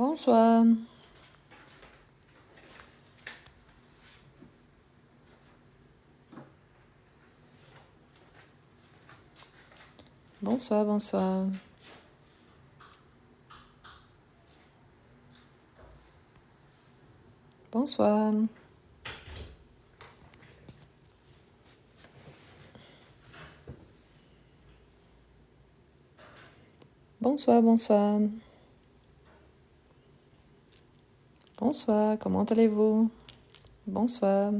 Bonsoir. Bonsoir, bonsoir. Bonsoir. Bonsoir, bonsoir. Bonsoir, comment allez-vous? Bonsoir.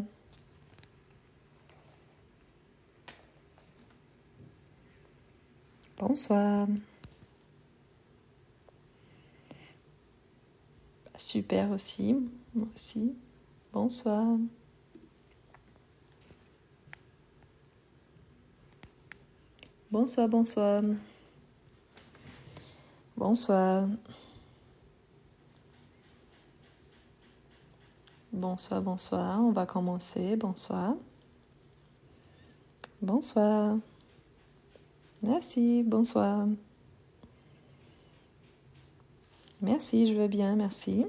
Bonsoir. Super aussi, moi aussi. Bonsoir. Bonsoir, bonsoir. Bonsoir. Bonsoir, bonsoir. On va commencer. Bonsoir. Bonsoir. Merci, bonsoir. Merci, je vais bien, merci.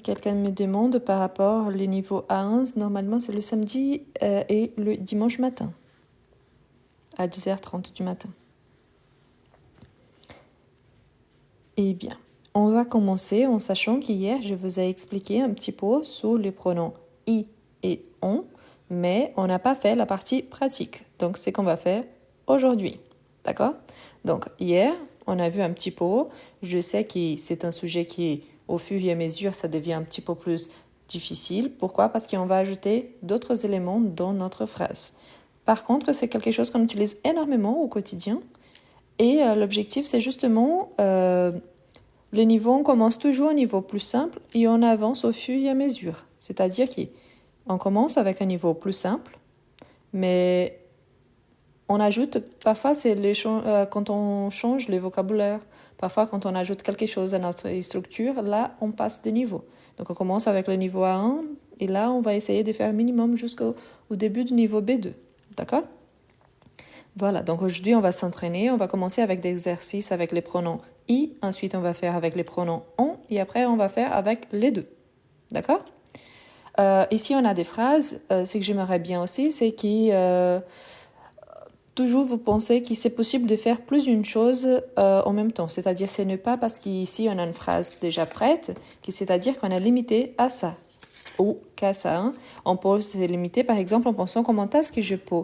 Quelqu'un me demande par rapport au niveau A1, normalement c'est le samedi et le dimanche matin, à 10h30 du matin. Eh bien, on va commencer en sachant qu'hier, je vous ai expliqué un petit peu sur les pronoms i et on, mais on n'a pas fait la partie pratique. Donc, c'est qu'on va faire aujourd'hui. D'accord? Donc, hier, on a vu un petit peu. Je sais que c'est un sujet qui, au fur et à mesure, ça devient un petit peu plus difficile. Pourquoi? Parce qu'on va ajouter d'autres éléments dans notre phrase. Par contre, c'est quelque chose qu'on utilise énormément au quotidien. Et l'objectif, c'est justement, le niveau, on commence toujours au niveau plus simple et on avance au fur et à mesure. C'est-à-dire qu'on commence avec un niveau plus simple, mais on ajoute, parfois c'est quand on change le vocabulaire, parfois quand on ajoute quelque chose à notre structure, là on passe de niveau. Donc on commence avec le niveau A1 et là on va essayer de faire un minimum jusqu'au début du niveau B2. D'accord? Voilà, donc aujourd'hui on va s'entraîner, on va commencer avec des exercices avec les pronoms i, ensuite on va faire avec les pronoms on et après on va faire avec les deux. D'accord? Ici on a des phrases, ce que j'aimerais bien aussi c'est que toujours vous pensez que c'est possible de faire plus d'une chose en même temps, c'est-à-dire ce n'est pas parce qu'ici on a une phrase déjà prête, c'est-à-dire qu'on est limité à ça ou qu'à ça. Hein. On peut se limiter par exemple en pensant comment est-ce que je peux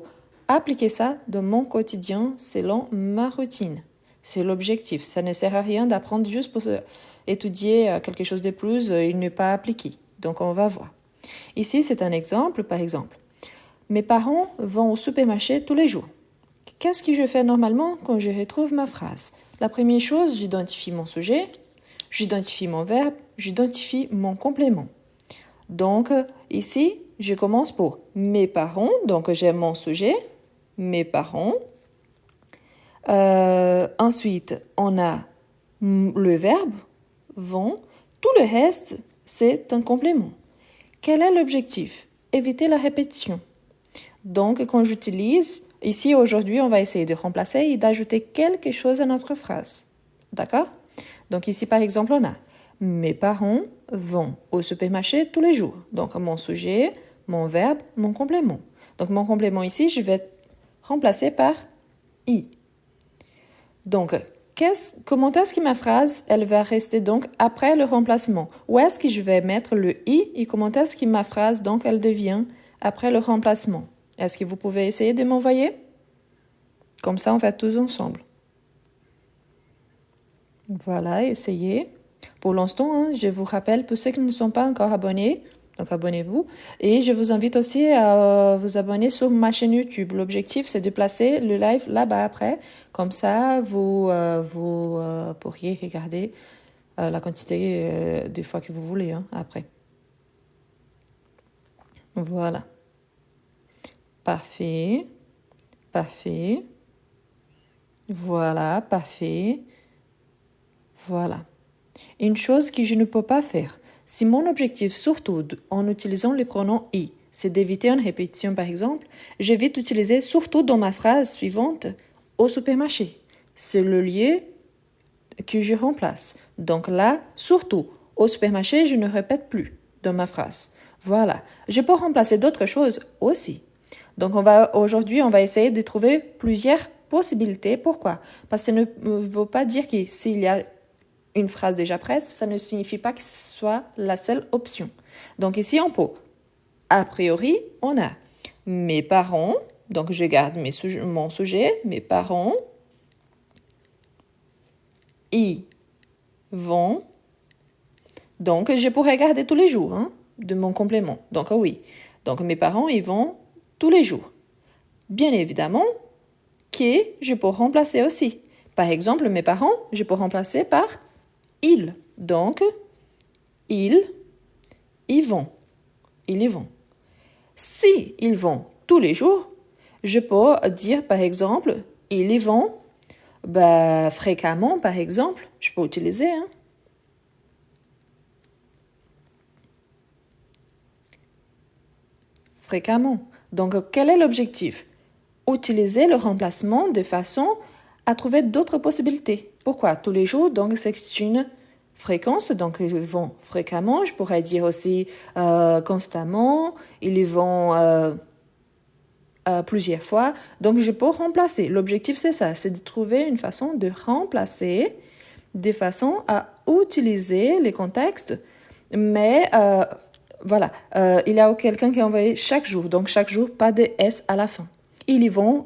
appliquer ça dans mon quotidien selon ma routine. C'est l'objectif. Ça ne sert à rien d'apprendre juste pour étudier quelque chose de plus et ne pas appliquer. Donc on va voir. Ici c'est un exemple, par exemple. Mes parents vont au supermarché tous les jours. Qu'est-ce que je fais normalement quand je retrouve ma phrase? La première chose, j'identifie mon sujet, j'identifie mon verbe, j'identifie mon complément. Donc, ici, je commence pour mes parents. Donc, j'ai mon sujet, mes parents. Ensuite, on a le verbe, vont. Tout le reste, c'est un complément. Quel est l'objectif? Éviter la répétition. Donc, quand j'utilise, ici, aujourd'hui, on va essayer de remplacer et d'ajouter quelque chose à notre phrase. D'accord? Donc, ici, par exemple, on a mes parents vont au supermarché tous les jours. Donc, mon sujet, mon verbe, mon complément. Donc, mon complément ici, je vais remplacer par i. Donc, comment est-ce que ma phrase, elle va rester donc après le remplacement? Où est-ce que je vais mettre le i et comment est-ce que ma phrase, donc, elle devient après le remplacement? Est-ce que vous pouvez essayer de m'envoyer? Comme ça, on fait tous ensemble. Voilà, essayez. Pour l'instant, hein, je vous rappelle, pour ceux qui ne sont pas encore abonnés, donc abonnez-vous. Et je vous invite aussi à vous abonner sur ma chaîne YouTube. L'objectif, c'est de placer le live là-bas après. Comme ça, vous pourriez regarder la quantité de fois que vous voulez hein, après. Voilà. Parfait. Parfait. Voilà, parfait. Voilà. Une chose que je ne peux pas faire. Si mon objectif, surtout en utilisant les pronoms i, c'est d'éviter une répétition par exemple. J'évite d'utiliser surtout dans ma phrase suivante au supermarché. C'est le lieu que je remplace. Donc là, surtout au supermarché, je ne répète plus dans ma phrase. Voilà. Je peux remplacer d'autres choses aussi. Donc aujourd'hui, on va essayer de trouver plusieurs possibilités. Pourquoi? Parce que ça ne veut pas dire que s'il y a une phrase déjà prête, ça ne signifie pas que ce soit la seule option. Donc ici, on peut. A priori, on a mes parents. Donc je garde mon sujet. Mes parents. Ils vont. Donc je pourrais garder tous les jours de mon complément. Donc oui. Donc mes parents, ils vont tous les jours. Bien évidemment que je peux remplacer aussi. Par exemple, mes parents, je peux remplacer par ils. Donc, ils y vont. Ils y vont. Si ils vont tous les jours, je peux dire par exemple, ils y vont fréquemment par exemple. Je peux utiliser. Fréquemment. Donc, quel est l'objectif? Utiliser le remplacement de façon à trouver d'autres possibilités. Pourquoi? Tous les jours, donc c'est une fréquence, donc ils vont fréquemment. Je pourrais dire aussi constamment, ils y vont plusieurs fois. Donc, je peux remplacer. L'objectif, c'est ça, c'est de trouver une façon de remplacer de façon à utiliser les contextes, mais voilà, il y a quelqu'un qui a envoyé chaque jour, donc chaque jour, pas de S à la fin. Ils y vont,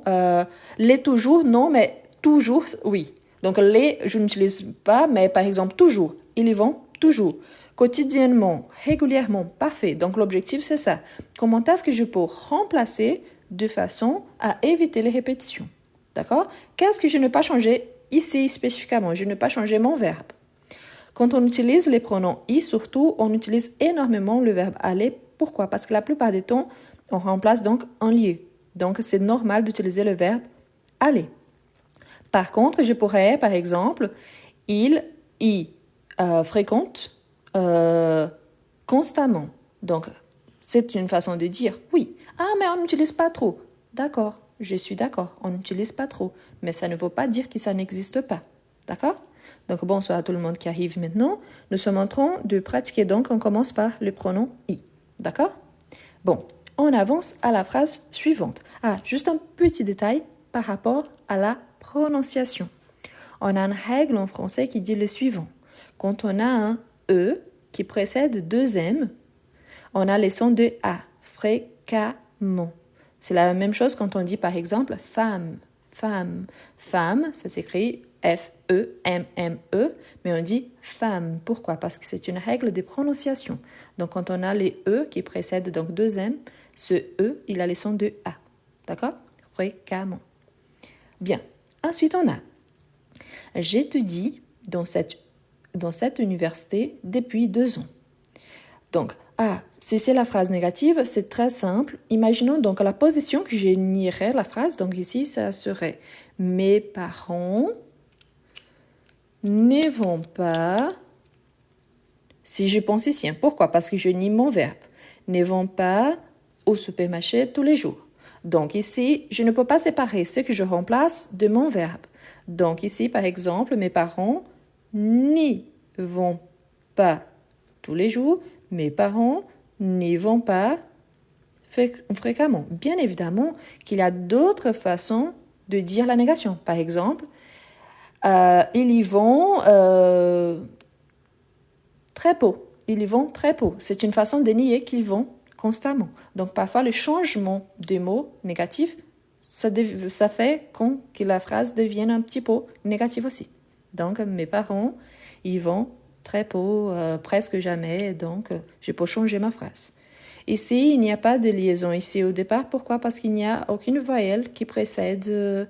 les toujours, non, mais toujours, oui. Donc les, je n'utilise pas, mais par exemple, toujours, ils y vont, toujours. Quotidiennement, régulièrement, parfait. Donc l'objectif, c'est ça. Comment est-ce que je peux remplacer de façon à éviter les répétitions? D'accord? Qu'est-ce que je n'ai pas changé ici spécifiquement? Je n'ai pas changé mon verbe. Quand on utilise les pronoms « i », surtout, on utilise énormément le verbe « aller ». Pourquoi? Parce que la plupart du temps, on remplace donc un lieu. Donc, c'est normal d'utiliser le verbe « aller ». Par contre, je pourrais, par exemple, « il y fréquente constamment ». Donc, c'est une façon de dire « oui ». Ah, mais on n'utilise pas trop. D'accord, je suis d'accord, on n'utilise pas trop. Mais ça ne veut pas dire que ça n'existe pas. D'accord? Donc, bonsoir à tout le monde qui arrive maintenant. Nous sommes en train de pratiquer, donc on commence par le pronom « i ». D'accord? Bon, on avance à la phrase suivante. Ah, juste un petit détail par rapport à la prononciation. On a une règle en français qui dit le suivant. Quand on a un « e » qui précède deux « m », on a les sons de « a », fréquemment. C'est la même chose quand on dit par exemple « femme ». Femme. Femme, ça s'écrit F-E-M-M-E, mais on dit femme. Pourquoi? Parce que c'est une règle de prononciation. Donc, quand on a les E qui précèdent donc deux M, ce E, il a les sons de A. D'accord? Fréquemment. Bien. Ensuite, on a j'étudie dans cette université depuis 2 ans. Donc, si c'est la phrase négative, c'est très simple. Imaginons donc la position que je nierais la phrase. Donc ici, ça serait « Mes parents ne vont pas… » Si je pense ici, pourquoi? Parce que je nie mon verbe. « Ne vont pas au supermarché tous les jours. » Donc ici, je ne peux pas séparer ce que je remplace de mon verbe. Donc ici, par exemple, mes parents n'y vont pas tous les jours. Mes parents n'y vont pas fréquemment. Bien évidemment qu'il y a d'autres façons de dire la négation. Par exemple, ils y vont très peu. Ils y vont très peu. C'est une façon de nier qu'ils vont constamment. Donc parfois, le changement des mots négatifs, ça fait que la phrase devienne un petit peu négative aussi. Donc, mes parents, ils vont très peu, presque jamais, donc je peux changer ma phrase. Ici, il n'y a pas de liaison ici au départ. Pourquoi? Parce qu'il n'y a aucune voyelle qui précède,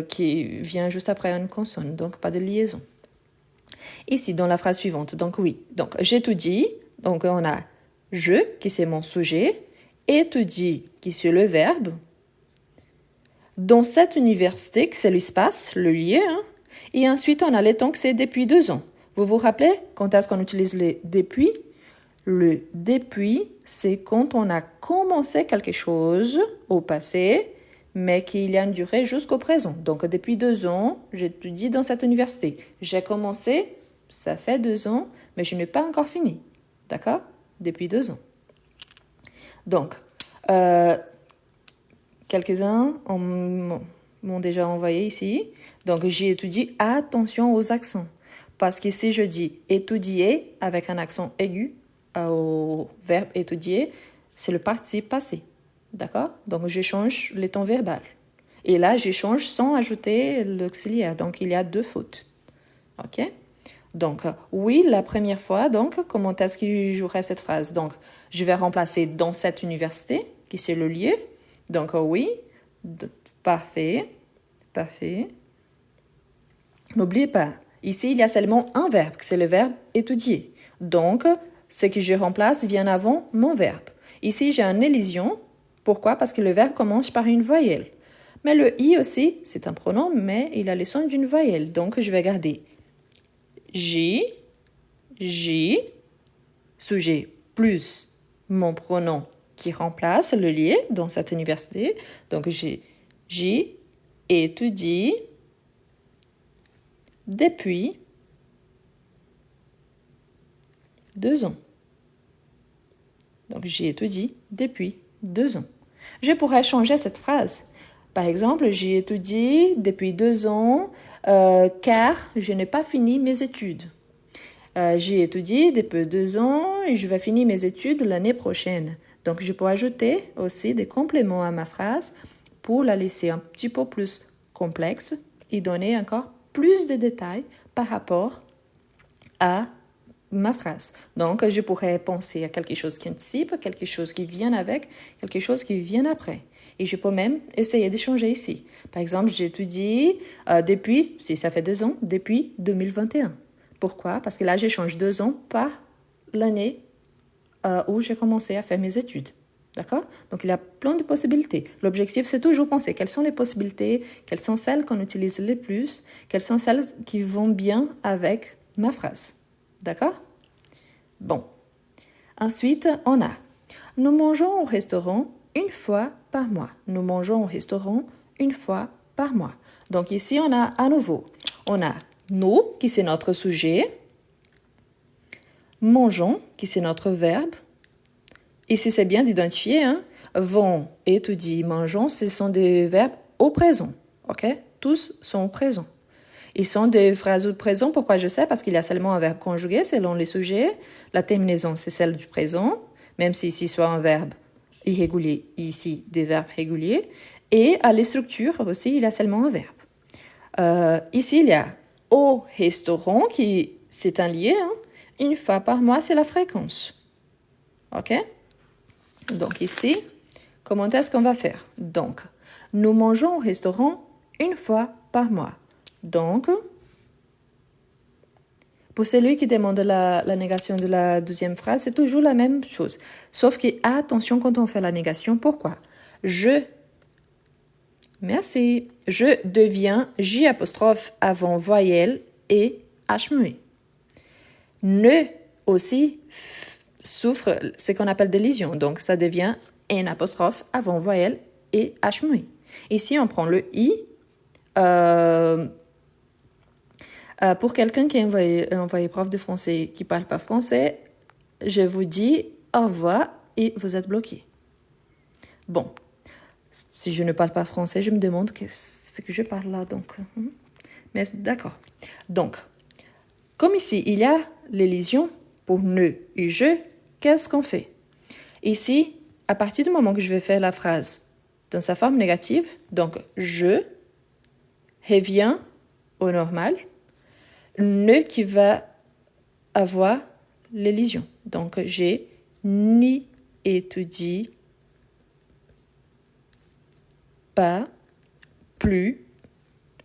qui vient juste après une consonne, donc pas de liaison. Ici, dans la phrase suivante, donc oui, donc j'étudie, donc on a je, qui c'est mon sujet, étudie, qui c'est le verbe, dans cette université, que c'est l'espace, le lieu, et ensuite on a les temps que c'est depuis 2 ans. Vous vous rappelez quand est-ce qu'on utilise les depuis? Le depuis, c'est quand on a commencé quelque chose au passé, mais qu'il y a une durée jusqu'au présent. Donc, depuis 2 ans, j'étudie dans cette université. J'ai commencé, ça fait 2 ans, mais je n'ai pas encore fini. D'accord? Depuis 2 ans. Donc, quelques-uns m'ont déjà envoyé ici. Donc, j'ai étudié attention aux accents. Parce qu'ici, je dis étudier avec un accent aigu au verbe étudier, c'est le participe passé. D'accord? Donc, je change les temps verbal. Et là, j'échange sans ajouter l'auxiliaire. Donc, il y a 2 fautes. OK? Donc, oui, la première fois, donc, comment est-ce que je jouerai cette phrase? Donc, je vais remplacer dans cette université, qui c'est le lieu. Donc, oui, parfait, parfait. N'oubliez pas, ici, il y a seulement un verbe, c'est le verbe étudier. Donc, ce que je remplace vient avant mon verbe. Ici, j'ai une élision. Pourquoi? Parce que le verbe commence par une voyelle. Mais le i aussi, c'est un pronom, mais il a le son d'une voyelle. Donc, je vais garder J, sujet plus mon pronom qui remplace le lieu dans cette université. Donc, j'ai étudié depuis 2 ans. Donc, j'ai étudié depuis 2 ans. Je pourrais changer cette phrase. Par exemple, j'ai étudié depuis 2 ans car je n'ai pas fini mes études. J'ai étudié depuis 2 ans et je vais finir mes études l'année prochaine. Donc, je peux ajouter aussi des compléments à ma phrase pour la laisser un petit peu plus complexe et donner encore plus de détails par rapport à ma phrase. Donc, je pourrais penser à quelque chose qui anticipe, quelque chose qui vient avec, quelque chose qui vient après. Et je peux même essayer de changer ici. Par exemple, j'étudie depuis, si ça fait 2 ans, depuis 2021. Pourquoi? Parce que là, j'échange 2 ans par l'année où j'ai commencé à faire mes études. D'accord? Donc, il y a plein de possibilités. L'objectif, c'est toujours penser quelles sont les possibilités, quelles sont celles qu'on utilise le plus, quelles sont celles qui vont bien avec ma phrase. D'accord? Bon. Ensuite, on a « Nous mangeons au restaurant une fois par mois. » Nous mangeons au restaurant une fois par mois. Donc ici, on a à nouveau, on a « nous » qui c'est notre sujet, « mangeons » qui c'est notre verbe. Ici, c'est bien d'identifier, hein? Vont, étudie, mangeons, ce sont des verbes au présent. OK? Tous sont au présent. Ils sont des phrases au présent. Pourquoi je sais? Parce qu'il y a seulement un verbe conjugué selon les sujets. La terminaison, c'est celle du présent, même si ici soit un verbe irrégulier, ici des verbes réguliers. Et à les structures aussi, il y a seulement un verbe. Ici, il y a au restaurant, qui c'est un lié. Hein? Une fois par mois, c'est la fréquence. OK? Donc ici, comment est-ce qu'on va faire? Donc, nous mangeons au restaurant une fois par mois. Donc, pour celui qui demande la négation de la deuxième phrase, c'est toujours la même chose. Sauf que, attention quand on fait la négation, pourquoi? Merci, je deviens J apostrophe avant voyelle et H muet. Ne aussi souffre ce qu'on appelle des lésions. Donc, ça devient N apostrophe avant voyelle et H muet. Ici, on prend le I. Pour quelqu'un qui est envoyé prof de français qui ne parle pas français, je vous dis au revoir et vous êtes bloqué. Bon, si je ne parle pas français, je me demande ce que je parle là. Donc, mais d'accord. Donc, comme ici, il y a les lésions pour ne et je, qu'est-ce qu'on fait? Ici, à partir du moment que je vais faire la phrase dans sa forme négative, donc je reviens au normal, ne qui va avoir l'élision. Donc, j'ai ni étudié pas plus,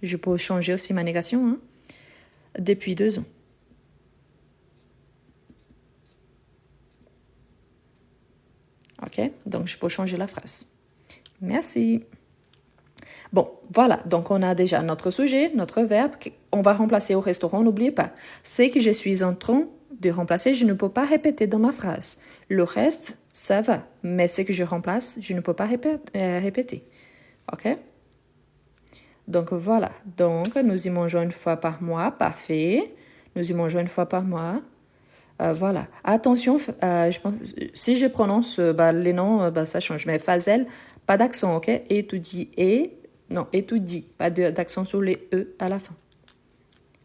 je peux changer aussi ma négation, hein, depuis 2 ans. OK? Donc, je peux changer la phrase. Merci. Bon, voilà. Donc, on a déjà notre sujet, notre verbe. On va remplacer au restaurant, n'oubliez pas. C'est que je suis en train de remplacer, je ne peux pas répéter dans ma phrase. Le reste, ça va. Mais ce que je remplace, je ne peux pas répéter. OK? Donc, voilà. Donc, nous y mangeons une fois par mois. Parfait. Nous y mangeons une fois par mois. Voilà. Attention, je pense, si je prononce les noms, ça change. Mais Fazel, pas d'accent, OK? Étudie non, étudie. Pas d'accent sur les E à la fin.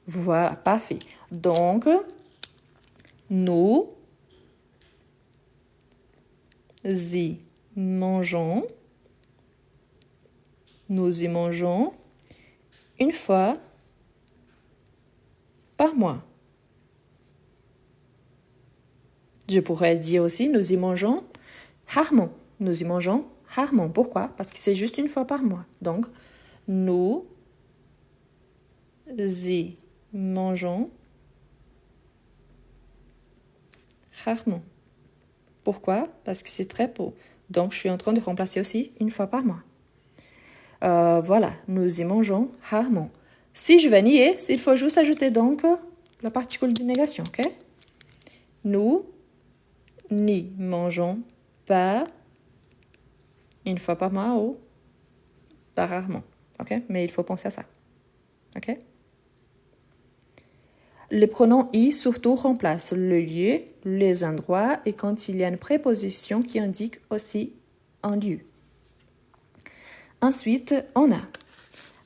Voilà, parfait. Donc, nous y mangeons. Nous y mangeons une fois par mois. Je pourrais dire aussi, nous y mangeons rarement. Nous y mangeons rarement. Pourquoi? Parce que c'est juste une fois par mois. Donc, nous y mangeons rarement. Pourquoi? Parce que c'est très peu. Donc, je suis en train de remplacer aussi une fois par mois. Voilà, nous y mangeons rarement. Si je vais nier, il faut juste ajouter donc la particule de négation, ok? Nous n'y mangeons pas une fois par mois ou pas rarement, ok? Mais il faut penser à ça, ok? Les pronoms i surtout remplacent le lieu, les endroits et quand il y a une préposition qui indique aussi un lieu. Ensuite, on a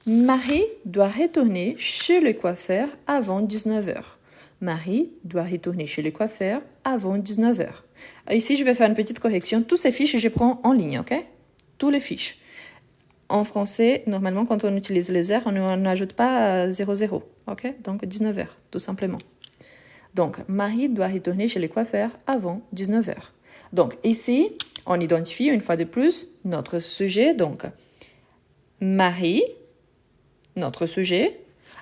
Marie doit retourner chez le coiffeur avant 19h. Marie doit retourner chez le coiffeur avant 19h. Ici, je vais faire une petite correction. Tous ces fiches, je prends en ligne, ok? Tous les fiches. En français, normalement, quand on utilise les R, on n'ajoute pas 00, ok? Donc 19h, tout simplement. Donc, Marie doit retourner chez le coiffeur avant 19h. Donc, ici, on identifie une fois de plus notre sujet. Donc, Marie, notre sujet,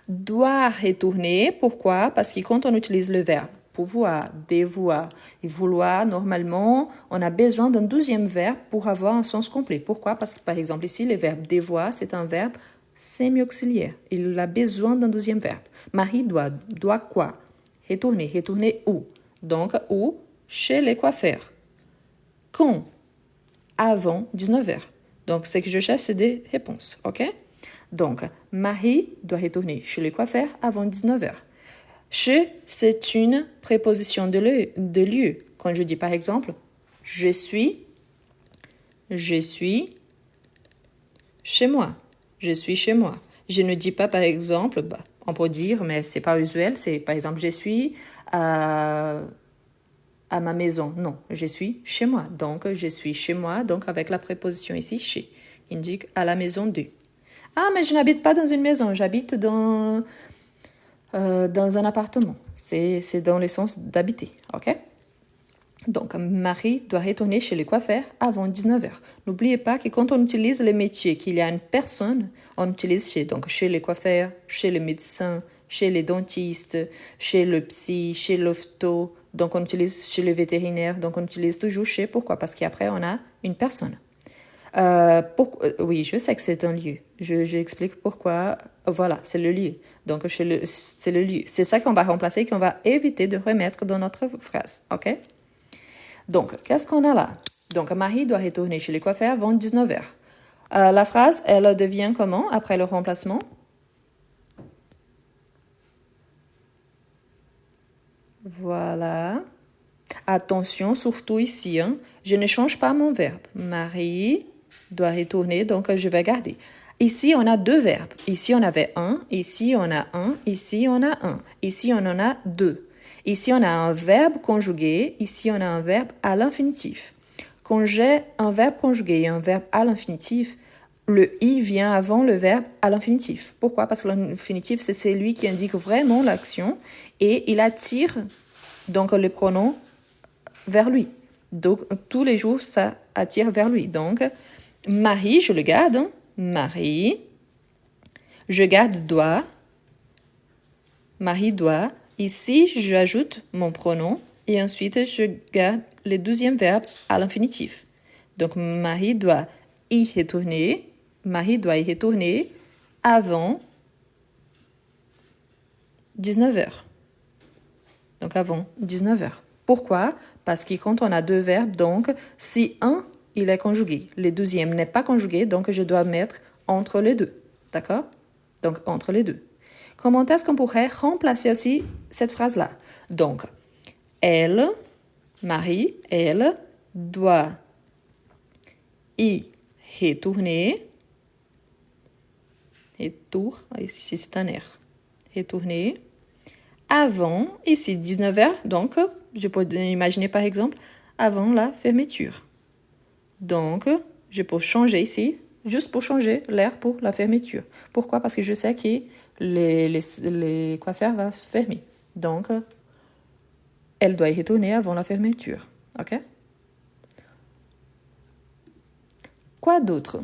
doit retourner. Pourquoi? Parce que quand on utilise le verbe pouvoir, devoir et vouloir, normalement, on a besoin d'un deuxième verbe pour avoir un sens complet. Pourquoi? Parce que, par exemple, ici, le verbe devoir, c'est un verbe semi-auxiliaire. Il a besoin d'un deuxième verbe. Marie doit quoi? Retourner. Retourner où? Donc, où? Chez les coiffeurs. Quand? Avant 19h. Donc, ce que je cherche, c'est des réponses. OK? Donc, Marie doit retourner chez le coiffeur avant 19h. Chez, c'est une préposition de lieu. Quand je dis par exemple, je suis chez moi. Je suis chez moi. Je ne dis pas par exemple, on peut dire, mais c'est pas usuel, c'est par exemple, je suis à ma maison. Non, je suis chez moi. Donc, je suis chez moi, donc avec la préposition ici, chez, indique à la maison de. Ah, mais je n'habite pas dans une maison, j'habite dans un appartement. C'est dans le sens d'habiter, ok? Donc, Marie doit retourner chez le coiffeur avant 19h. N'oubliez pas que quand on utilise les métiers, qu'il y a une personne, on utilise chez. Donc, chez les coiffeurs, chez les médecins, chez les dentistes, chez le psy, chez l'ofto. Donc, on utilise chez le vétérinaire. Donc, on utilise toujours chez. Pourquoi? Parce qu'après, on a une personne. Oui, je sais que c'est un lieu. J'explique pourquoi. Voilà, c'est le lieu. Donc, c'est le lieu. C'est ça qu'on va remplacer, qu'on va éviter de remettre dans notre phrase. OK? Donc, qu'est-ce qu'on a là? Donc, Marie doit retourner chez le coiffeur avant 19h. La phrase, elle devient comment après le remplacement? Voilà. Attention, surtout ici, hein. Je ne change pas mon verbe. Marie doit retourner, donc je vais garder. Ici, on a deux verbes. Ici, on avait un. Ici, on a un. Ici, on a un. Ici, on en a deux. Ici, on a un verbe conjugué. Ici, on a un verbe à l'infinitif. Quand j'ai un verbe conjugué et un verbe à l'infinitif, le « i » vient avant le verbe à l'infinitif. Pourquoi? Parce que l'infinitif, c'est celui qui indique vraiment l'action et il attire donc le pronom vers lui. Donc, tous les jours, ça attire vers lui. Donc, Marie, je le garde. Hein? Marie. Je garde doit. Marie doit. Ici, j'ajoute mon pronom. Et ensuite, je garde le deuxième verbe à l'infinitif. Donc, Marie doit y retourner. Marie doit y retourner avant 19h. Donc avant 19 heures. Pourquoi? Parce que quand on a deux verbes, donc si un, il est conjugué, le deuxième n'est pas conjugué, donc je dois mettre entre les deux. D'accord? Donc entre les deux. Comment est-ce qu'on pourrait remplacer aussi cette phrase-là? Donc, elle, Marie, elle doit y retourner. Retour, ici c'est un R. Retourner. Avant, ici 19 heures, donc je peux imaginer par exemple avant la fermeture. Donc, je peux changer ici, juste pour changer l'air pour la fermeture. Pourquoi? Parce que je sais que les coiffeurs vont se fermer. Donc, elle doit y retourner avant la fermeture. OK? Quoi d'autre?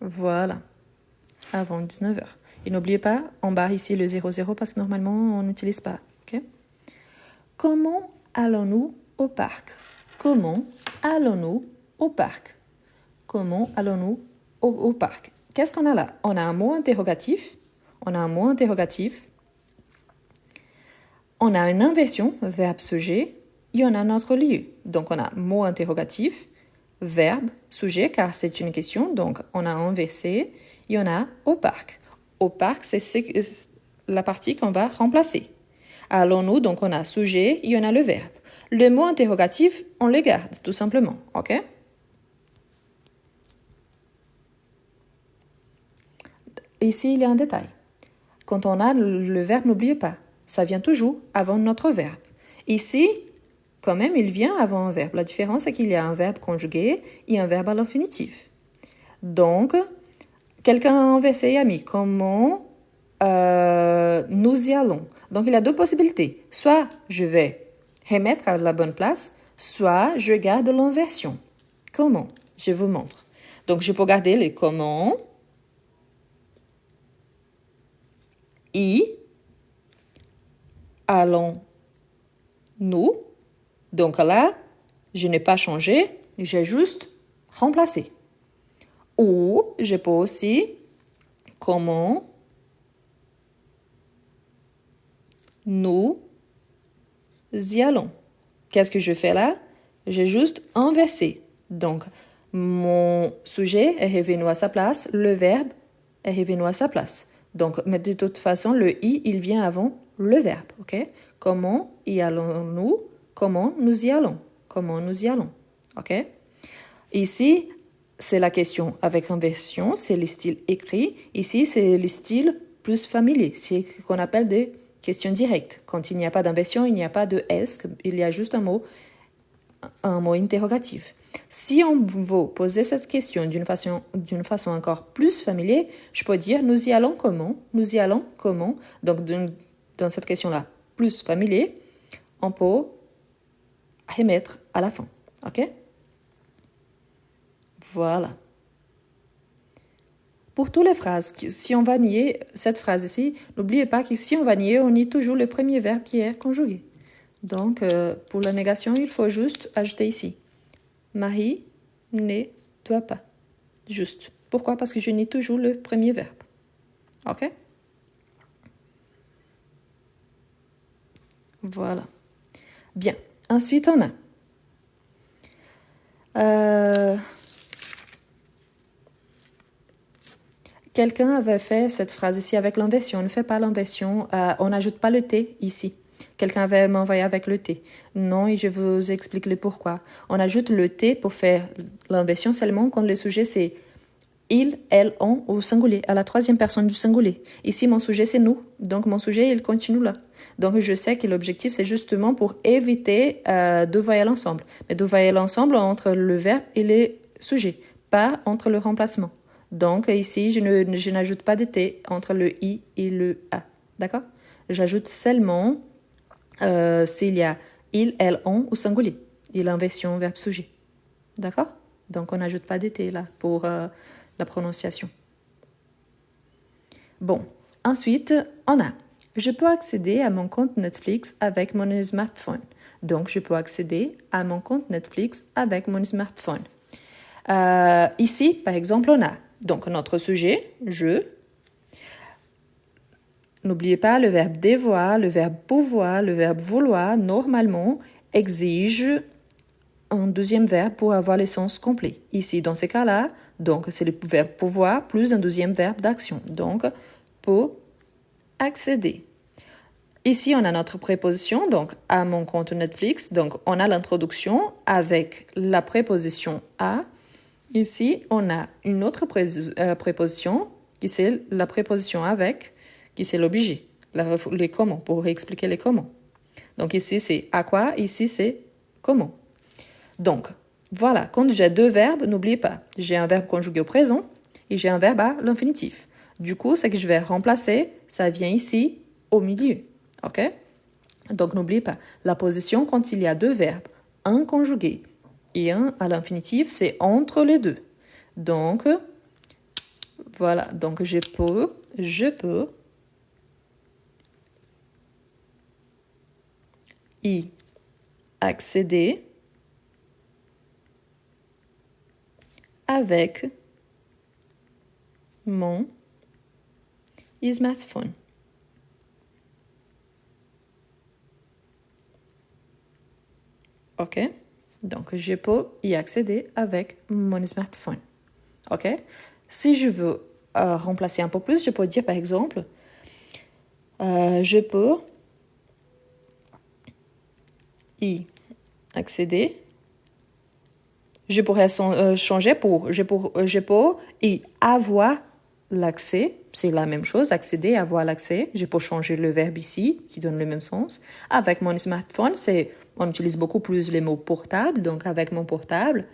Voilà, avant 19 heures. Et n'oubliez pas, en bas ici le 00 parce que normalement on n'utilise pas. OK? Comment allons-nous au parc? Comment allons-nous au parc? Comment allons-nous au parc? Qu'est-ce qu'on a là? On a un mot interrogatif. On a un mot interrogatif. On a une inversion, verbe sujet. Et on a notre lieu. Donc on a mot interrogatif, verbe, sujet, car c'est une question. Donc on a inversé. Et on a au parc. Au parc, c'est la partie qu'on va remplacer. Allons-nous, donc on a sujet et on a le verbe. Le mot interrogatif, on le garde, tout simplement. OK? Ici, il y a un détail. Quand on a le verbe, n'oubliez pas, ça vient toujours avant notre verbe. Ici, quand même, il vient avant un verbe. La différence, c'est qu'il y a un verbe conjugué et un verbe à l'infinitif. Donc, quelqu'un a inversé a mis comment nous y allons. Donc, il y a deux possibilités. Soit je vais remettre à la bonne place, soit je garde l'inversion. Comment? Je vous montre. Donc, je peux garder les comment y allons-nous. Donc là, je n'ai pas changé, j'ai juste remplacé. Ou je peux aussi comment nous y allons. Qu'est-ce que je fais là? J'ai juste inversé. Donc, mon sujet est revenu à sa place, le verbe est revenu à sa place. Donc, mais de toute façon, le i, il vient avant le verbe, ok? Comment y allons-nous? Comment nous y allons? Comment nous y allons, ok? Ici, c'est la question avec inversion, c'est le style écrit. Ici, c'est le style plus familier, c'est ce qu'on appelle des questions directes. Quand il n'y a pas d'inversion, il n'y a pas de est-ce, il y a juste un mot interrogatif. Si on veut poser cette question d'une façon encore plus familière, je peux dire nous y allons comment? Nous y allons comment? Donc, dans cette question-là, plus familière, on peut remettre à la fin. OK? Voilà. Pour toutes les phrases, si on va nier cette phrase ici, n'oubliez pas que si on va nier, on nie toujours le premier verbe qui est conjugué. Donc, pour la négation, il faut juste ajouter ici. Marie ne doit pas. Juste. Pourquoi? Parce que je nie toujours le premier verbe. OK? Voilà. Bien. Ensuite, on a... quelqu'un avait fait cette phrase ici avec l'inversion. On ne fait pas l'inversion. On n'ajoute pas le T ici. Quelqu'un avait m'envoyé avec le T. Non, et je vous explique le pourquoi. On ajoute le T pour faire l'inversion seulement quand le sujet c'est il, elle, on au singulier, à la troisième personne du singulier. Ici, mon sujet c'est nous. Donc, mon sujet, il continue là. Donc, je sais que l'objectif, c'est justement pour éviter deux voyelles ensemble. Mais deux voyelles ensemble entre le verbe et le sujet, pas entre le remplacement. Donc, ici, je n'ajoute pas de T entre le I et le A. D'accord? J'ajoute seulement s'il y a il, elle, on au singulier. Et l'inversion verbe-sujet. D'accord? Donc, on n'ajoute pas de T là pour la prononciation. Bon, ensuite, on a je peux accéder à mon compte Netflix avec mon smartphone. Donc, je peux accéder à mon compte Netflix avec mon smartphone. Ici, par exemple, on a donc notre sujet, je. N'oubliez pas le verbe devoir, le verbe pouvoir, le verbe vouloir, normalement, exige un deuxième verbe pour avoir les sens complets. Ici, dans ces cas-là, donc c'est le verbe pouvoir plus un deuxième verbe d'action. Donc, pour accéder. Ici, on a notre préposition, donc à mon compte Netflix. Donc, on a l'introduction avec la préposition à. Ici, on a une autre préposition qui c'est la préposition avec, qui c'est l'obligé, les comment, pour expliquer les comment. Donc ici, c'est à quoi, ici, c'est comment. Donc, voilà, quand j'ai deux verbes, n'oubliez pas, j'ai un verbe conjugué au présent et j'ai un verbe à l'infinitif. Du coup, ce que je vais remplacer, ça vient ici, au milieu. OK? Donc, n'oubliez pas, la position quand il y a deux verbes, un conjugué et un à l'infinitif, c'est entre les deux. Donc, voilà, donc je peux y accéder avec mon smartphone. OK? Donc, je peux y accéder avec mon smartphone. OK? Si je veux remplacer un peu plus, je peux dire par exemple, je peux y accéder. Je pourrais changer pour je peux y avoir l'accès. C'est la même chose, accéder, avoir l'accès. Je peux changer le verbe ici, qui donne le même sens. Avec mon smartphone, on utilise beaucoup plus les mots portable, donc avec mon portable.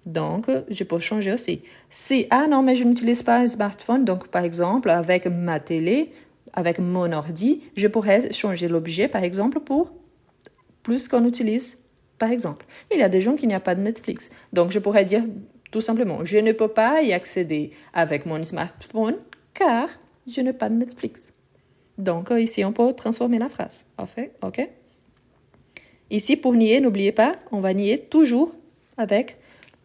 Donc, je peux changer aussi. Si, ah non, mais je n'utilise pas un smartphone, donc par exemple, avec ma télé, avec mon ordi, je pourrais changer l'objet, par exemple, pour plus qu'on utilise, par exemple. Il y a des gens qui n'ont pas de Netflix. Donc, je pourrais dire tout simplement, je ne peux pas y accéder avec mon smartphone car je n'ai pas de Netflix. Donc, ici, on peut transformer la phrase. Parfait, OK? Ici, pour nier, n'oubliez pas, on va nier toujours avec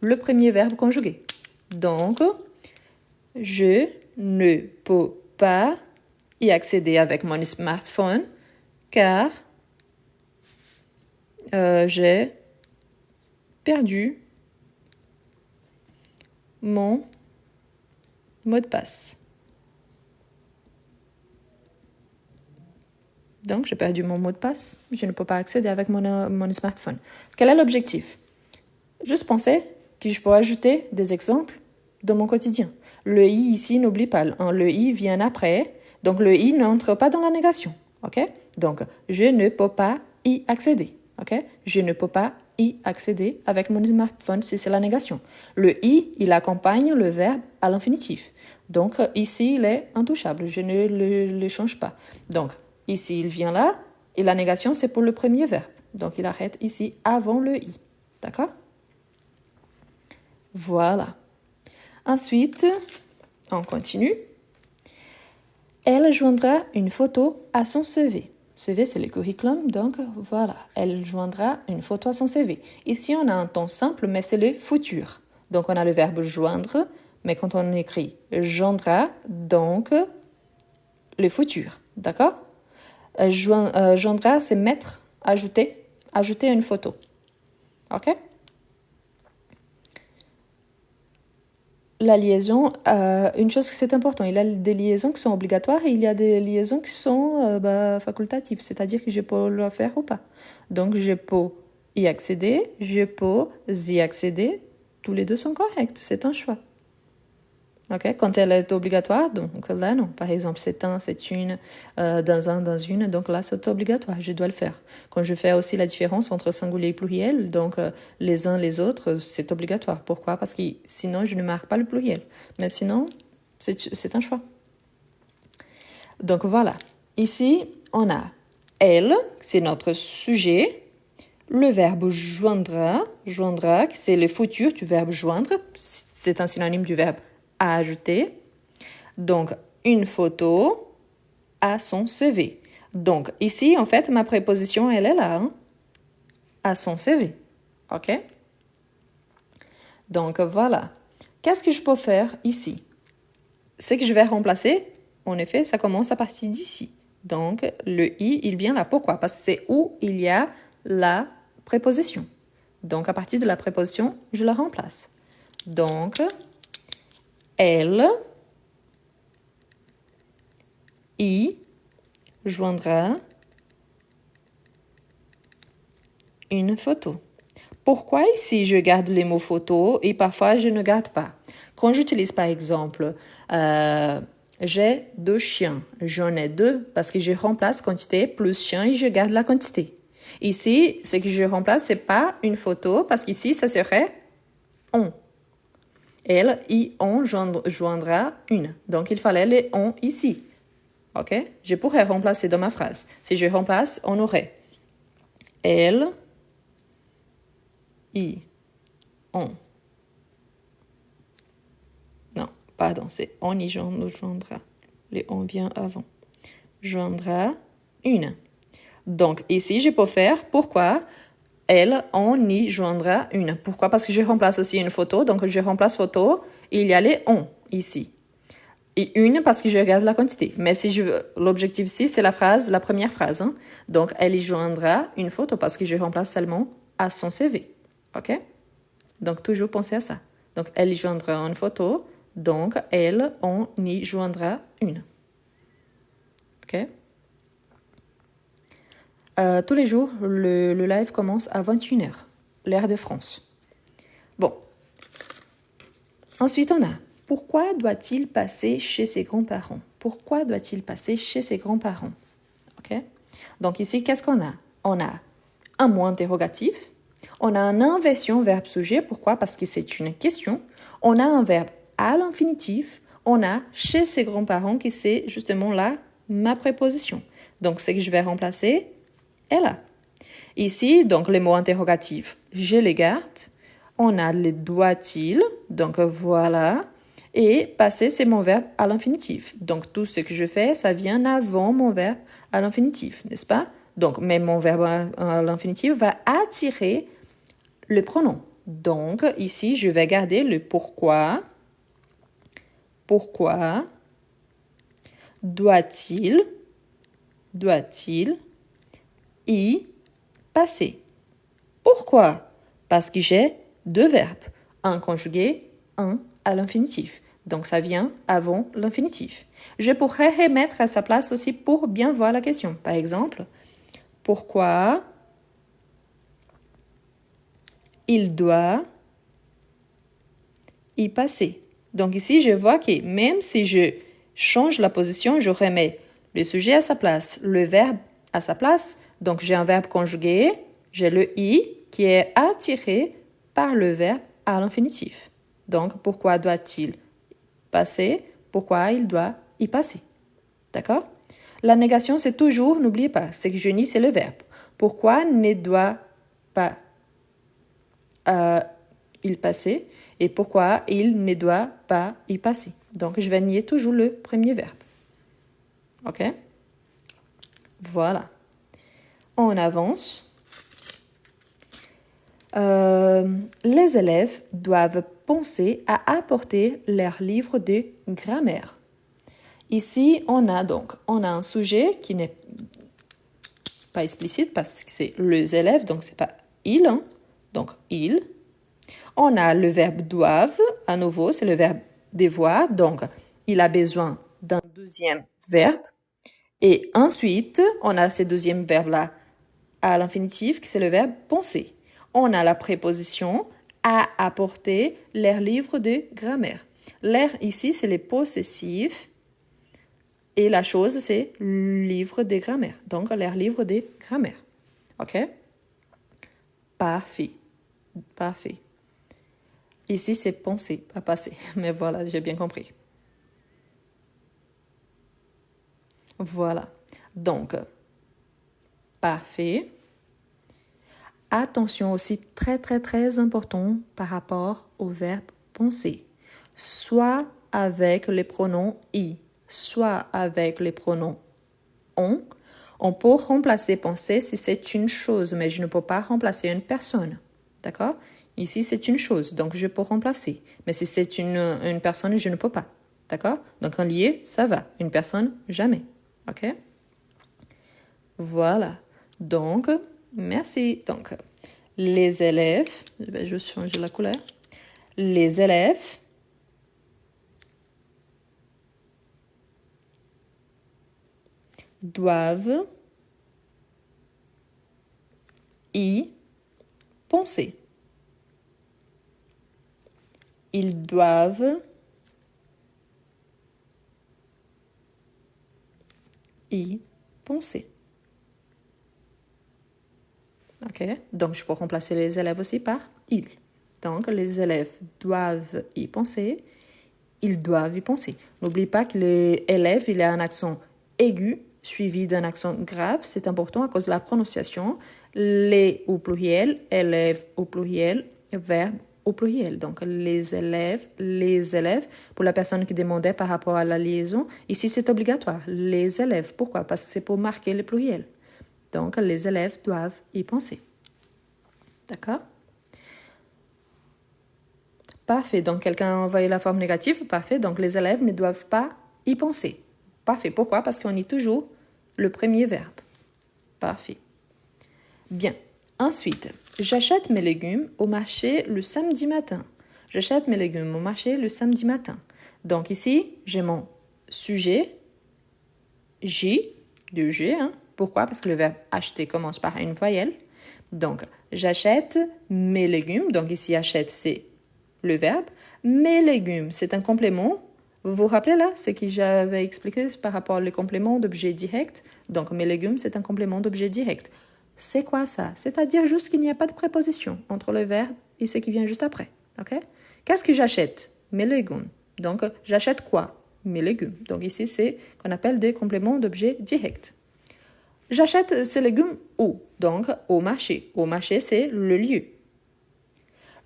le premier verbe conjugué. Donc, je ne peux pas y accéder avec mon smartphone car j'ai perdu mon mot de passe. Donc, j'ai perdu mon mot de passe. Je ne peux pas accéder avec mon smartphone. Quel est l'objectif? Juste penser que je peux ajouter des exemples dans mon quotidien. Le i ici, n'oublie pas, le i vient après. Donc, le i n'entre pas dans la négation. OK? Donc, je ne peux pas y accéder. OK? Je ne peux pas y accéder avec mon smartphone si c'est la négation. Le i, il accompagne le verbe à l'infinitif. Donc, ici, il est intouchable. Je ne le change pas. Donc, ici, il vient là. Et la négation, c'est pour le premier verbe. Donc, il arrête ici avant le i. D'accord? Voilà. Ensuite, on continue. Elle joindra une photo à son CV. CV, c'est le curriculum, donc voilà. Elle joindra une photo à son CV. Ici, on a un temps simple, mais c'est le futur. Donc, on a le verbe joindre, mais quand on écrit joindra, donc le futur. D'accord? Joindra, c'est mettre, ajouter une photo. OK? La liaison, une chose que c'est important, il y a des liaisons qui sont obligatoires et il y a des liaisons qui sont facultatives, c'est-à-dire que je peux le faire ou pas. Donc, je peux y accéder, je peux y accéder, tous les deux sont corrects, c'est un choix. Okay? Quand elle est obligatoire, donc là, non. Par exemple, c'est un, c'est une, dans un, dans une, donc là, c'est obligatoire, je dois le faire. Quand je fais aussi la différence entre singulier et pluriel, donc les uns, les autres, c'est obligatoire. Pourquoi? Parce que sinon, je ne marque pas le pluriel. Mais sinon, c'est un choix. Donc voilà. Ici, on a elle, c'est notre sujet. Le verbe joindra, c'est le futur du verbe joindre. C'est un synonyme du verbe à ajouter. Donc, une photo à son CV. Donc, ici, en fait, ma préposition, elle est là. Hein, à son CV. OK? Donc, voilà. Qu'est-ce que je peux faire ici? Ce que je vais remplacer, en effet, ça commence à partir d'ici. Donc, le i, il vient là. Pourquoi? Parce que c'est où il y a la préposition. Donc, à partir de la préposition, je la remplace. Donc, elle y joindra une photo. Pourquoi ici je garde les mots photo et parfois je ne garde pas? Quand j'utilise par exemple, j'ai 2 chiens, j'en ai 2 parce que je remplace quantité plus chien et je garde la quantité. Ici, ce que je remplace, c'est pas une photo parce qu'ici, ça serait on. Elle, y, on joindra une. Donc, il fallait les on ici. OK? Je pourrais remplacer dans ma phrase. Si je remplace, on aurait elle, y, on. Non, pardon, c'est on y joindra. Le on vient avant. Joindra une. Donc, ici, je peux faire pourquoi elle, on y joindra une. Pourquoi? Parce que je remplace aussi une photo. Donc, je remplace photo. Et il y a les on ici. Et une parce que je regarde la quantité. Mais si je veux, l'objectif ici, c'est la phrase, la première phrase. Hein? Donc, elle y joindra une photo parce que je remplace seulement à son CV. OK? Donc, toujours penser à ça. Donc, elle y joindra une photo. Donc, elle, on y joindra une. OK? Tous les jours, le live commence à 21h, l'heure de France. Bon. Ensuite, on a pourquoi doit-il passer chez ses grands-parents? Pourquoi doit-il passer chez ses grands-parents? OK? Donc ici, qu'est-ce qu'on a? On a un mot interrogatif. On a une inversion verbe-sujet. Pourquoi? Parce que c'est une question. On a un verbe à l'infinitif. On a chez ses grands-parents qui c'est justement là ma préposition. Donc, ce que je vais remplacer est là. Ici, donc, les mots interrogatifs, je les garde. On a le doit-il. Donc, voilà. Et passer, c'est mon verbe à l'infinitif. Donc, tout ce que je fais, ça vient avant mon verbe à l'infinitif, n'est-ce pas? Donc, même mon verbe à l'infinitif va attirer le pronom. Donc, ici, je vais garder le pourquoi. Pourquoi doit-il y passer? Pourquoi? Parce que j'ai 2 verbes, un conjugué, un à l'infinitif. Donc, ça vient avant l'infinitif. Je pourrais remettre à sa place aussi pour bien voir la question. Par exemple, pourquoi il doit y passer? Donc, ici, je vois que même si je change la position, je remets le sujet à sa place, le verbe à sa place. Donc, j'ai un verbe conjugué, j'ai le i qui est attiré par le verbe à l'infinitif. Donc, pourquoi doit-il passer? Pourquoi il doit y passer? D'accord? La négation, c'est toujours, n'oubliez pas, ce que je nie, c'est le verbe. Pourquoi ne doit pas il passer et pourquoi il ne doit pas y passer. Donc, je vais nier toujours le premier verbe. OK? Voilà. On avance. Les élèves doivent penser à apporter leur livre de grammaire. Ici, on a un sujet qui n'est pas explicite parce que c'est les élèves, donc c'est pas ils, hein. Donc ils. On a le verbe doivent, à nouveau, c'est le verbe devoir, donc il a besoin d'un deuxième verbe. Et ensuite, on a ce deuxième verbe-là à l'infinitif, qui c'est le verbe penser. On a la préposition à apporter leur livre de grammaire. L'air ici, c'est les possessifs. Et la chose, c'est livre de grammaire. Donc, leur livre de grammaire. OK? Parfait. Parfait. Ici, c'est penser, pas passer. Mais voilà, j'ai bien compris. Voilà. Donc, parfait. Attention aussi, très, très, très important par rapport au verbe penser. Soit avec les pronoms i, soit avec les pronoms on. On peut remplacer penser si c'est une chose, mais je ne peux pas remplacer une personne. D'accord? Ici, c'est une chose, donc je peux remplacer. Mais si c'est une personne, je ne peux pas. D'accord? Donc, un lié, ça va. Une personne, jamais. OK? Voilà. Donc, merci. Donc, les élèves, je vais juste changer la couleur. Les élèves doivent y penser. Ils doivent y penser. OK? Donc, je peux remplacer les élèves aussi par ils. Donc, les élèves doivent y penser. Ils doivent y penser. N'oublie pas que l'élève, il a un accent aigu suivi d'un accent grave. C'est important à cause de la prononciation. Les au pluriel, élèves au pluriel, verbe au pluriel. Donc, les élèves. Pour la personne qui demandait par rapport à la liaison, ici, c'est obligatoire. Les élèves. Pourquoi? Parce que c'est pour marquer le pluriel. Donc, les élèves doivent y penser. D'accord? Parfait. Donc, quelqu'un a envoyé la forme négative. Parfait. Donc, les élèves ne doivent pas y penser. Parfait. Pourquoi? Parce qu'on lit toujours le premier verbe. Parfait. Bien. Ensuite, j'achète mes légumes au marché le samedi matin. J'achète mes légumes au marché le samedi matin. Donc, ici, j'ai mon sujet, J, de G. Pourquoi? Parce que le verbe acheter commence par une voyelle. Donc, j'achète mes légumes. Donc, ici, achète, c'est le verbe. Mes légumes, c'est un complément. Vous vous rappelez là, ce que j'avais expliqué par rapport aux compléments d'objet direct. Donc, mes légumes, c'est un complément d'objet direct. C'est quoi ça? C'est-à-dire juste qu'il n'y a pas de préposition entre le verbe et ce qui vient juste après. OK? Qu'est-ce que j'achète? Mes légumes. Donc, j'achète quoi? Mes légumes. Donc, ici, c'est qu'on appelle des compléments d'objet direct. J'achète ces légumes où? Donc, au marché. Au marché, c'est le lieu.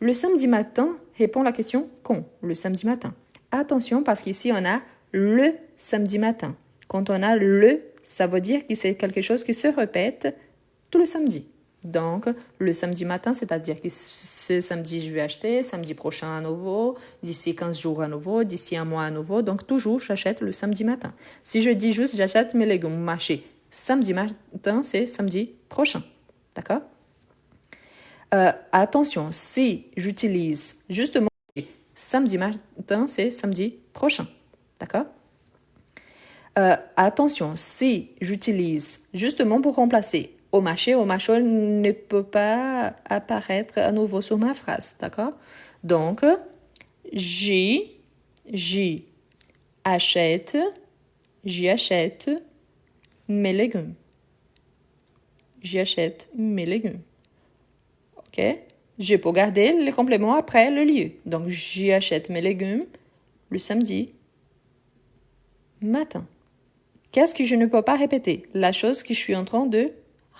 Le samedi matin répond la question quand? Le samedi matin. Attention, parce qu'ici, on a le samedi matin. Quand on a le, ça veut dire que c'est quelque chose qui se répète tout le samedi. Donc, le samedi matin, c'est-à-dire que ce samedi, je vais acheter, samedi prochain à nouveau, d'ici 15 jours à nouveau, d'ici un mois à nouveau. Donc, toujours, j'achète le samedi matin. Si je dis juste, j'achète mes légumes au marché samedi matin, c'est samedi prochain. D'accord? Attention, si j'utilise justement samedi matin, c'est samedi prochain. D'accord? Attention, si j'utilise justement pour remplacer au marché ne peut pas apparaître à nouveau sur ma phrase. D'accord? Donc, j'y achète mes légumes. J'y achète mes légumes. OK? Je peux garder les compléments après le lieu. Donc, j'y achète mes légumes le samedi matin. Qu'est-ce que je ne peux pas répéter? La chose que je suis en train de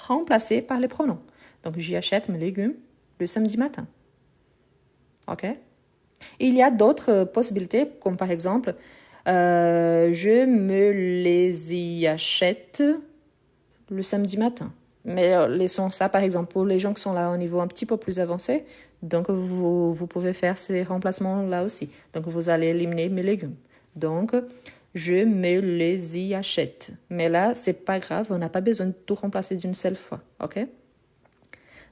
remplacer par les pronoms. Donc, j'y achète mes légumes le samedi matin. OK? Il y a d'autres possibilités, comme par exemple, je me les y achète le samedi matin. Mais laissons ça, par exemple, pour les gens qui sont là au niveau un petit peu plus avancé. Donc, vous pouvez faire ces remplacements là aussi. Donc, vous allez éliminer mes légumes. Donc, je me les y achète. Mais là, c'est pas grave, on n'a pas besoin de tout remplacer d'une seule fois. OK?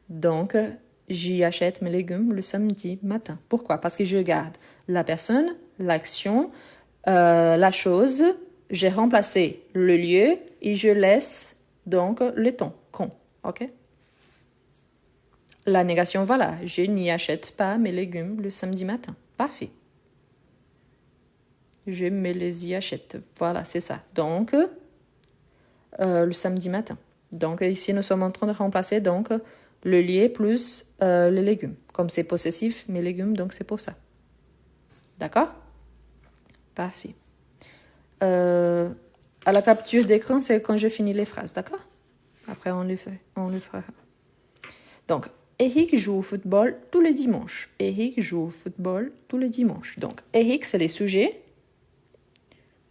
Donc, j'y achète mes légumes le samedi matin. Pourquoi? Parce que je garde la personne, l'action, la chose, j'ai remplacé le lieu et je laisse donc le temps. Quand? OK? La négation, voilà. Je n'y achète pas mes légumes le samedi matin. Parfait. Je me les y achète. Voilà, c'est ça. Donc, le samedi matin. Donc, ici, nous sommes en train de remplacer donc le lié plus les légumes. Comme c'est possessif, mes légumes, donc c'est pour ça. D'accord? Parfait. À la capture d'écran, c'est quand je finis les phrases, d'accord? Après, on le fera. Donc, Eric joue au football tous les dimanches. Eric joue au football tous les dimanches. Donc, Eric, c'est les sujets.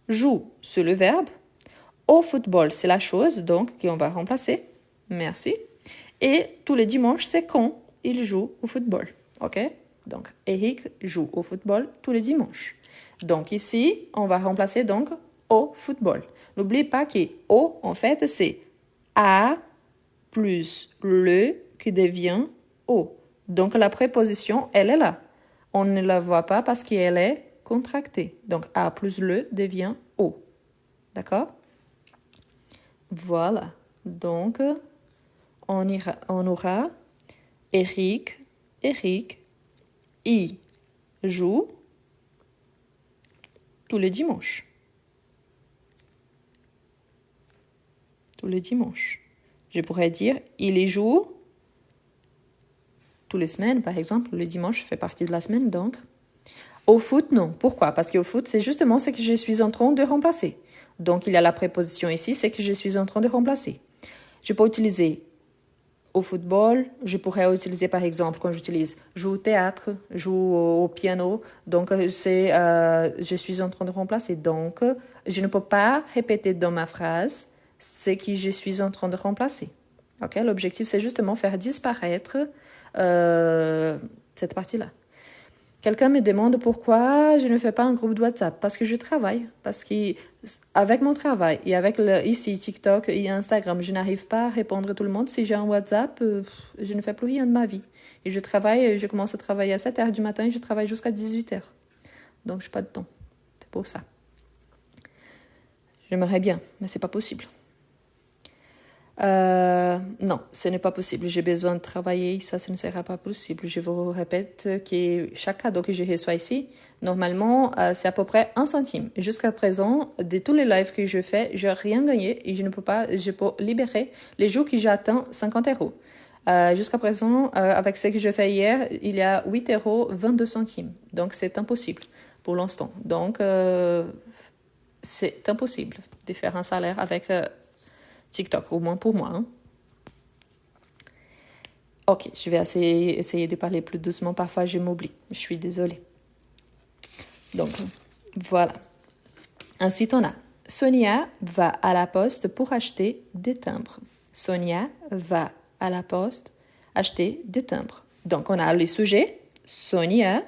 Joue, c'est le verbe. Au football, c'est la chose, donc, qu'on va remplacer. Merci. Et tous les dimanches, c'est quand il joue au football. ok? Donc, Eric joue au football tous les dimanches. Donc, ici, on va remplacer donc au football. N'oubliez pas que au, en fait, c'est a plus le qui devient au. Donc, la préposition, elle est là. On ne la voit pas parce qu'elle est contractée. Donc, a plus le devient au. D'accord? Voilà. Donc, on aura Eric, il joue tous les dimanches. Tous les dimanches. Je pourrais dire, il y joue tous les semaines, par exemple. Le dimanche fait partie de la semaine, donc. Au foot, non. Pourquoi? Parce qu'au foot, c'est justement ce que je suis en train de remplacer. Donc, il y a la préposition ici, c'est que je suis en train de remplacer. Je peux utiliser au football, je pourrais utiliser par exemple quand j'utilise joue au théâtre, joue au piano. Donc, je suis en train de remplacer. Donc, je ne peux pas répéter dans ma phrase ce que je suis en train de remplacer. Ok? L'objectif, c'est justement faire disparaître cette partie-là. Quelqu'un me demande pourquoi je ne fais pas un groupe de WhatsApp. Parce que je travaille. Parce qu'avec mon travail et avec ici TikTok et Instagram, je n'arrive pas à répondre à tout le monde. Si j'ai un WhatsApp, je ne fais plus rien de ma vie. Et je commence à travailler à 7 h du matin et je travaille jusqu'à 18 h. Donc, je n'ai pas de temps. C'est pour ça. J'aimerais bien, mais c'est pas possible. Non, ce n'est pas possible. J'ai besoin de travailler, ça ne sera pas possible. Je vous répète que chaque cadeau que je reçois ici, normalement, c'est à peu près 1 centime. Jusqu'à présent, de tous les lives que je fais, je n'ai rien gagné et je peux libérer les jours que j'atteins 50 euros. Jusqu'à présent, avec ce que je fais hier, il y a 8 euros 22 centimes. Donc, c'est impossible pour l'instant. Donc, c'est impossible de faire un salaire avec TikTok, au moins pour moi. Hein. Ok, je vais essayer de parler plus doucement. Parfois, je m'oublie. Je suis désolée. Donc, voilà. Ensuite, on a Sonia va à la poste pour acheter des timbres. Sonia va à la poste acheter des timbres. Donc, on a les sujets, Sonia.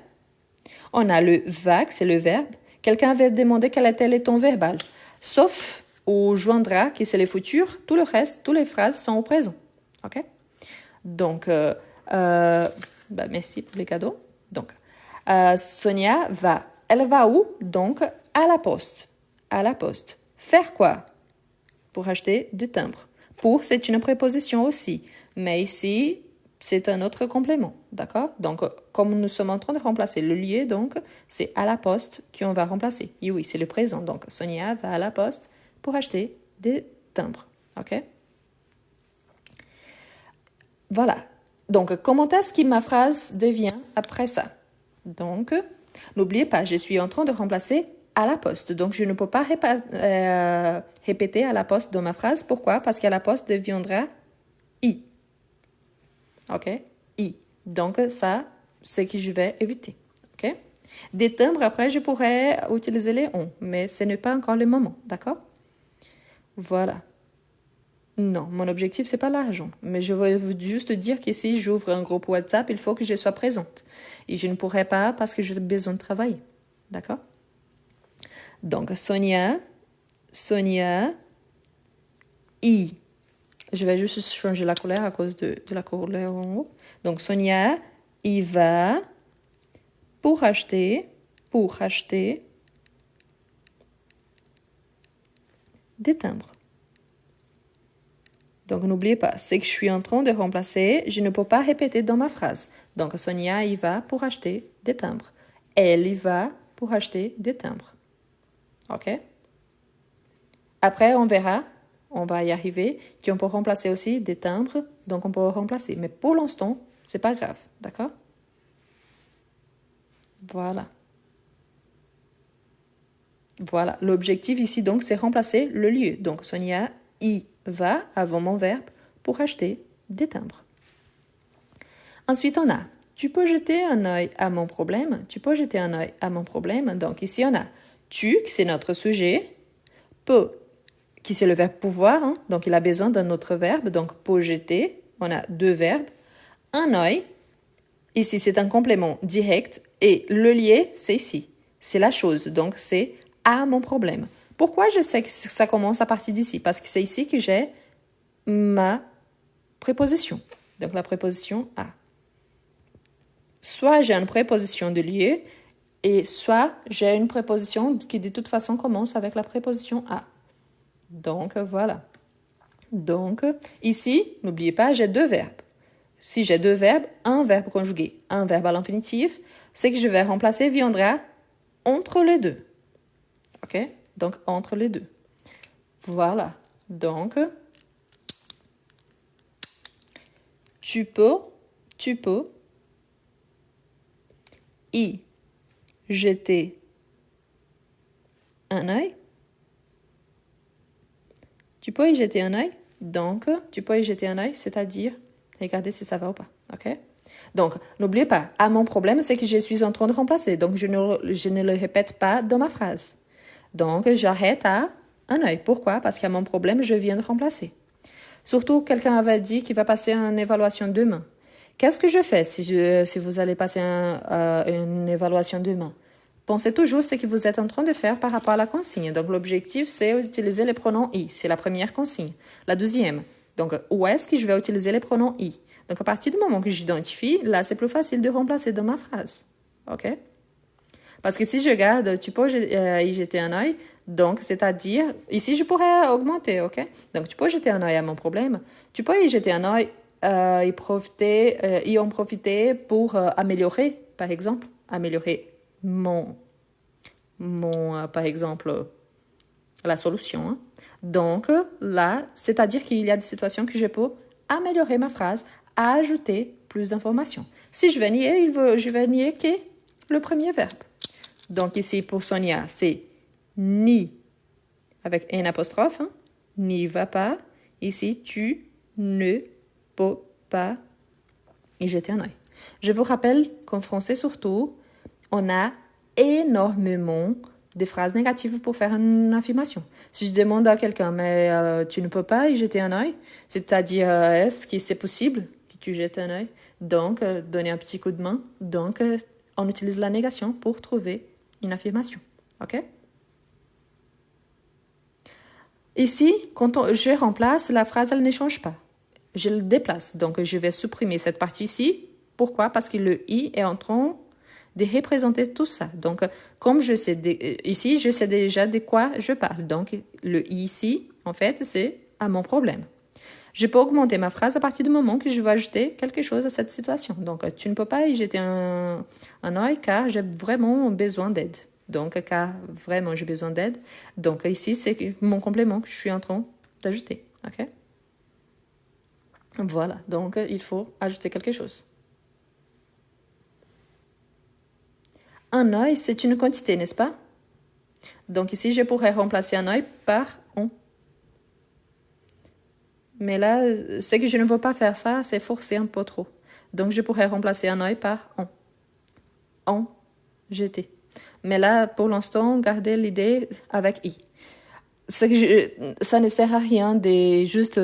On a le va, c'est le verbe. Quelqu'un avait demandé quel était le ton verbal. Sauf ou joindra, qui c'est le futur, tout le reste, toutes les phrases sont au présent. OK? Donc, merci pour les cadeaux. Donc, Sonia va. Elle va où? Donc, à la poste. À la poste. Faire quoi? Pour acheter du timbre. Pour, c'est une préposition aussi. Mais ici, c'est un autre complément. D'accord? Donc, comme nous sommes en train de remplacer le lieu, donc, c'est à la poste qu'on va remplacer. Et oui, c'est le présent. Donc, Sonia va à la poste pour acheter des timbres. OK? Voilà. Donc, comment est-ce que ma phrase devient après ça? Donc, n'oubliez pas, je suis en train de remplacer à la poste. Donc, je ne peux pas répéter à la poste dans ma phrase. Pourquoi? Parce qu'à la poste deviendra i. OK? I. Donc, ça, c'est ce que je vais éviter. OK? Des timbres, après, je pourrais utiliser les on, mais ce n'est pas encore le moment. D'accord? Voilà. Non, mon objectif, c'est pas l'argent. Mais je veux juste dire que si j'ouvre un groupe WhatsApp, il faut que je sois présente. Et je ne pourrais pas parce que j'ai besoin de travailler. D'accord? Donc, Sonia, I. Je vais juste changer la couleur à cause de la couleur en haut. Donc, Sonia, il va pour acheter des timbres. Donc, n'oubliez pas, c'est que je suis en train de remplacer, je ne peux pas répéter dans ma phrase. Donc, Sonia y va pour acheter des timbres. Elle y va pour acheter des timbres. OK? Après, on verra, on va y arriver, qu'on peut remplacer aussi des timbres, donc on peut remplacer. Mais pour l'instant, c'est pas grave, d'accord? Voilà. Voilà, l'objectif ici, donc, c'est remplacer le lieu. Donc, Sonia y va avant mon verbe pour acheter des timbres. Ensuite, on a tu peux jeter un œil à mon problème. Tu peux jeter un œil à mon problème. Donc, ici, on a tu, qui c'est notre sujet, peut, qui c'est le verbe pouvoir. Hein, donc, il a besoin d'un autre verbe. Donc, peut jeter, on a 2 verbes. Un œil, Ici, c'est un complément direct et le lié, c'est ici. C'est la chose, donc c'est à mon problème. Pourquoi je sais que ça commence à partir d'ici? Parce que c'est ici que j'ai ma préposition. Donc la préposition à. Soit j'ai une préposition de lieu et soit j'ai une préposition qui de toute façon commence avec la préposition à. Donc voilà. Donc ici, n'oubliez pas, j'ai deux verbes. Si j'ai deux verbes, un verbe conjugué, un verbe à l'infinitif, ce que je vais remplacer viendra entre les deux. OK? Donc, entre les deux. Voilà. Donc, tu peux y jeter un œil. Tu peux y jeter un œil. Donc, tu peux y jeter un œil, c'est-à-dire regardez si ça va ou pas. OK? Donc, n'oubliez pas, à mon problème, c'est que je suis en train de remplacer. Donc, je ne le répète pas dans ma phrase. Donc, j'arrête à un œil. Pourquoi? Parce qu'à mon problème, je viens de remplacer. Surtout, quelqu'un avait dit qu'il va passer une évaluation demain. Qu'est-ce que je fais si vous allez passer une évaluation demain? Pensez toujours ce que vous êtes en train de faire par rapport à la consigne. Donc, l'objectif, c'est utiliser les pronoms « i ». C'est la première consigne. La deuxième, donc, où est-ce que je vais utiliser les pronoms « i ». Donc, à partir du moment que j'identifie, là, c'est plus facile de remplacer dans ma phrase. OK? Parce que si je garde, tu peux y jeter un œil, donc, c'est-à-dire, ici, je pourrais augmenter, OK? Donc, tu peux jeter un œil à mon problème. Tu peux y jeter un œil, y en profiter pour améliorer, par exemple, améliorer par exemple, la solution. Hein. Donc, là, c'est-à-dire qu'il y a des situations que je peux améliorer ma phrase, ajouter plus d'informations. Si je vais nier, je vais nier que le premier verbe. Donc, ici, pour Sonia, c'est ni, avec un apostrophe, hein, n'y va pas. Ici, tu ne peux pas y jeter un œil. Je vous rappelle qu'en français, surtout, on a énormément de phrases négatives pour faire une affirmation. Si je demande à quelqu'un, mais tu ne peux pas y jeter un œil, c'est-à-dire, est-ce que c'est possible que tu jettes un œil? Donc, donner un petit coup de main. Donc, on utilise la négation pour trouver une affirmation. OK? Ici, quand je remplace, la phrase, elle ne change pas. Je le déplace. Donc, je vais supprimer cette partie-ci. Pourquoi? Parce que le « i » est en train de représenter tout ça. Donc, comme je sais, ici, je sais déjà de quoi je parle. Donc, le « i » ici, en fait, c'est à mon problème. Je peux augmenter ma phrase à partir du moment que je vais ajouter quelque chose à cette situation. Donc, tu ne peux pas y jeter un œil car j'ai vraiment besoin d'aide. Donc, car vraiment j'ai besoin d'aide. Donc, ici, c'est mon complément que je suis en train d'ajouter. OK? Voilà. Donc, il faut ajouter quelque chose. Un œil, c'est une quantité, n'est-ce pas? Donc, ici, je pourrais remplacer un œil par on. Mais là, c'est que je ne veux pas faire ça, c'est forcer un peu trop. Donc, je pourrais remplacer un œil par on. On, jeter. Mais là, pour l'instant, gardez l'idée avec i. Ça ne sert à rien de juste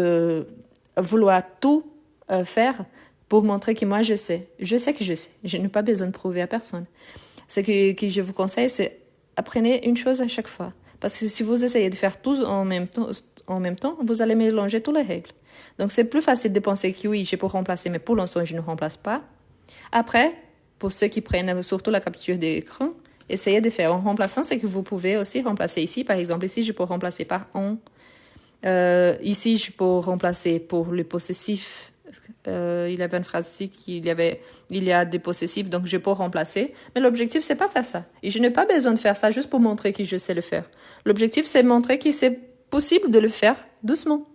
vouloir tout faire pour montrer que moi, je sais. Je sais que je sais. Je n'ai pas besoin de prouver à personne. Ce que je vous conseille, c'est apprenez une chose à chaque fois. Parce que si vous essayez de faire tout en même temps, vous allez mélanger toutes les règles. Donc, c'est plus facile de penser que oui, je peux remplacer, mais pour l'instant, je ne remplace pas. Après, pour ceux qui prennent surtout la capture d'écran, essayez de faire en remplaçant, c'est que vous pouvez aussi remplacer ici. Par exemple, ici, je peux remplacer par on. Ici, je peux remplacer pour le possessif. Il y avait une phrase ici il y a des possessifs, donc je peux remplacer. Mais l'objectif, c'est pas faire ça. Et je n'ai pas besoin de faire ça juste pour montrer que je sais le faire. L'objectif, c'est montrer que c'est possible de le faire doucement.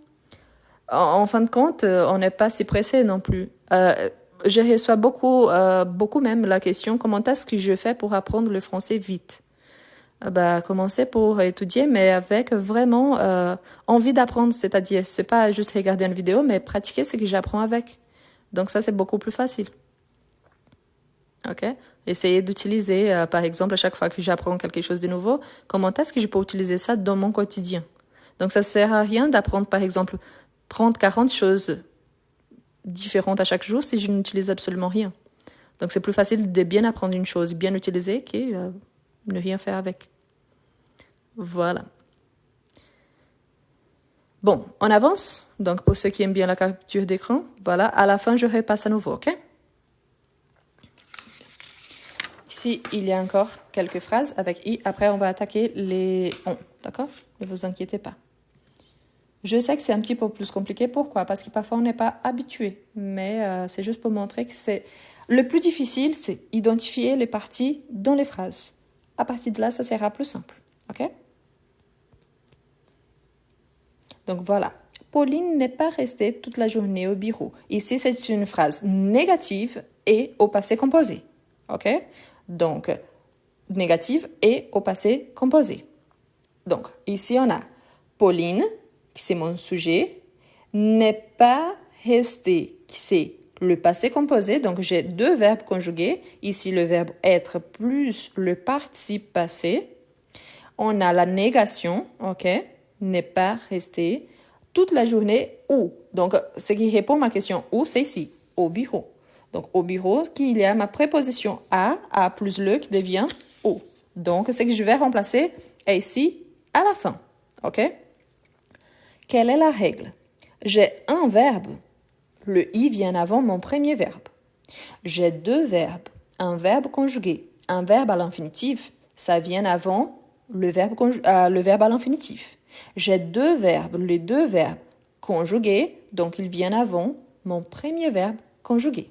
En fin de compte, on n'est pas si pressé non plus. Je reçois beaucoup même la question, comment est-ce que je fais pour apprendre le français vite? Commencer pour étudier, mais avec vraiment envie d'apprendre, c'est-à-dire, c'est pas juste regarder une vidéo, mais pratiquer ce que j'apprends avec. Donc ça, c'est beaucoup plus facile. OK? Essayez d'utiliser, par exemple, à chaque fois que j'apprends quelque chose de nouveau, comment est-ce que je peux utiliser ça dans mon quotidien? Donc ça sert à rien d'apprendre, par exemple, 30, 40 choses différentes à chaque jour si je n'utilise absolument rien. Donc, c'est plus facile de bien apprendre une chose, bien utiliser, que ne rien faire avec. Voilà. Bon, on avance. Donc, pour ceux qui aiment bien la capture d'écran, voilà, à la fin, je repasse à nouveau, ok? Ici, il y a encore quelques phrases avec i. Après, on va attaquer les on, d'accord? Ne vous inquiétez pas. Je sais que c'est un petit peu plus compliqué. Pourquoi? Parce que parfois, on n'est pas habitué. Mais c'est juste pour montrer que c'est... Le plus difficile, c'est identifier les parties dans les phrases. À partir de là, ça sera plus simple, ok? Donc voilà. Pauline n'est pas restée toute la journée au bureau. Ici, c'est une phrase négative et au passé composé. OK? Donc, négative et au passé composé. Donc, ici, on a Pauline, qui c'est mon sujet, n'est pas restée, qui c'est le passé composé. Donc, j'ai deux verbes conjugués. Ici, le verbe être plus le participe passé. On a la négation, OK? N'est pas resté toute la journée où. Donc, ce qui répond à ma question où, c'est ici, au bureau. Donc, au bureau, il y a ma préposition à plus le qui devient au. Donc, ce que je vais remplacer est ici à la fin, OK? Quelle est la règle? J'ai un verbe. Le i vient avant mon premier verbe. J'ai deux verbes. Un verbe conjugué, un verbe à l'infinitif, ça vient avant le verbe à l'infinitif. J'ai deux verbes, les deux verbes conjugués, donc ils viennent avant mon premier verbe conjugué.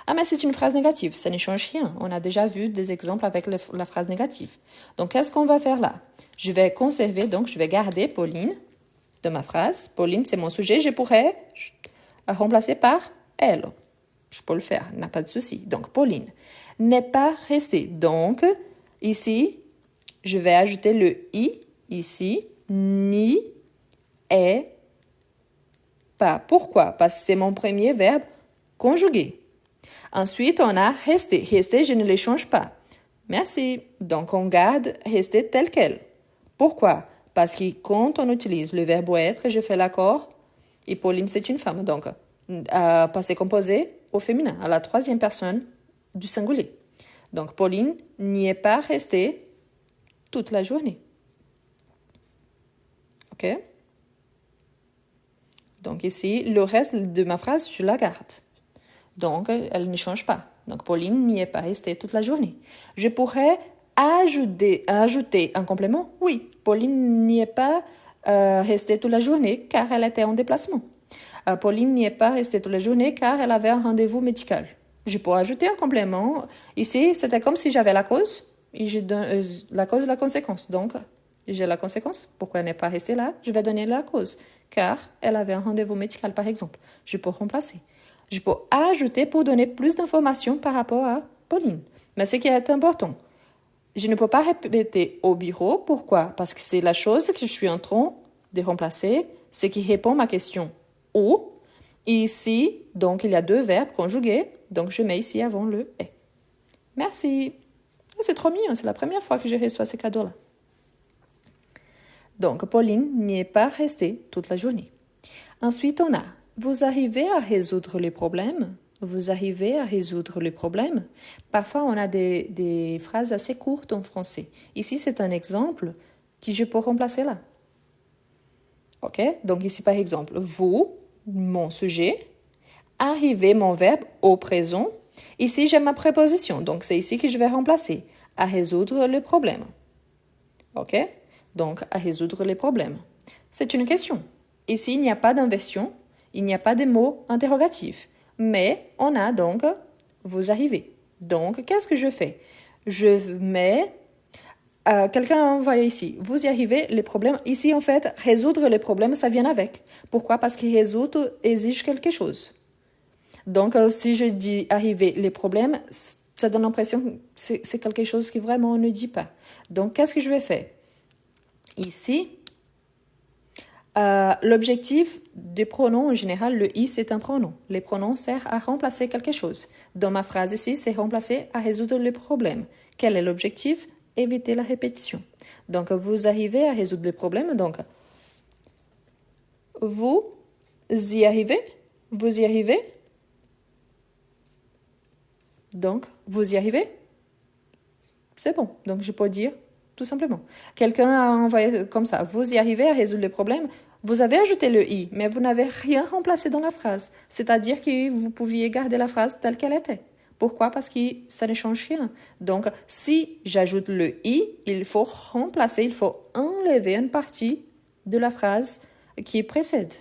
Ah, mais c'est une phrase négative, ça ne change rien. On a déjà vu des exemples avec la phrase négative. Donc, qu'est-ce qu'on va faire là? Je vais conserver, donc je vais garder Pauline de ma phrase. Pauline, c'est mon sujet, je pourrais remplacer par elle. Je peux le faire, n'a pas de souci. Donc, Pauline n'est pas restée. Donc, ici, je vais ajouter le i, ici, ni, est, pas. Pourquoi? Parce que c'est mon premier verbe conjugué. Ensuite, on a resté. Rester, je ne les change pas. Merci. Donc, on garde rester tel quel. Pourquoi? Parce que quand on utilise le verbe être, je fais l'accord. Et Pauline, c'est une femme. Donc, passé composé au féminin, à la troisième personne du singulier. Donc, Pauline n'y est pas restée toute la journée. OK? Donc, ici, le reste de ma phrase, je la garde. Donc, elle ne change pas. Donc, Pauline n'y est pas restée toute la journée. Je pourrais ajouter un complément. Oui, Pauline n'y est pas restée toute la journée car elle était en déplacement. Pauline n'y est pas restée toute la journée car elle avait un rendez-vous médical. Je peux ajouter un complément. Ici, c'était comme si j'avais la cause et je donne la cause et la conséquence. Donc, j'ai la conséquence. Pourquoi elle n'est pas restée là? Je vais donner la cause. Car elle avait un rendez-vous médical, par exemple. Je peux remplacer. Je peux ajouter pour donner plus d'informations par rapport à Pauline. Mais ce qui est important, je ne peux pas répéter au bureau. Pourquoi? Parce que c'est la chose que je suis en train de remplacer, ce qui répond à ma question où. Et ici, donc, il y a deux verbes conjugués. Donc, je mets ici avant le « est ». Merci. C'est trop mignon. C'est la première fois que je reçois ces cadeaux-là. Donc, Pauline n'y est pas restée toute la journée. Ensuite, on a « Vous arrivez à résoudre les problèmes ?» Vous arrivez à résoudre les problèmes. Parfois, on a des phrases assez courtes en français. Ici, c'est un exemple que je peux remplacer là. OK? Donc, ici, par exemple, vous, mon sujet, arrivez, mon verbe au présent. Ici, j'ai ma préposition. Donc, c'est ici que je vais remplacer. À résoudre le problème. OK? Donc, à résoudre les problèmes. C'est une question. Ici, il n'y a pas d'inversion. Il n'y a pas de mots interrogatifs. Mais on a donc vous arrivez. Donc, qu'est-ce que je fais? Je mets... quelqu'un a envoyé ici. Vous y arrivez, les problèmes. Ici, en fait, résoudre les problèmes, ça vient avec. Pourquoi? Parce que résoudre exige quelque chose. Donc, si je dis arriver les problèmes, ça donne l'impression que c'est quelque chose qui vraiment on ne dit pas. Donc, qu'est-ce que je vais faire? Ici, l'objectif des pronoms en général, le i, c'est un pronom. Les pronoms servent à remplacer quelque chose. Dans ma phrase ici, c'est remplacer à résoudre le problème. Quel est l'objectif? Éviter la répétition. Donc, vous arrivez à résoudre le problème. Donc, vous y arrivez? Vous y arrivez? Donc, vous y arrivez? C'est bon. Donc, je peux dire tout simplement. Quelqu'un a envoyé comme ça. Vous y arrivez à résoudre le problème? Vous avez ajouté le i, mais vous n'avez rien remplacé dans la phrase. C'est-à-dire que vous pouviez garder la phrase telle qu'elle était. Pourquoi? Parce que ça ne change rien. Donc, si j'ajoute le i, il faut remplacer, il faut enlever une partie de la phrase qui précède,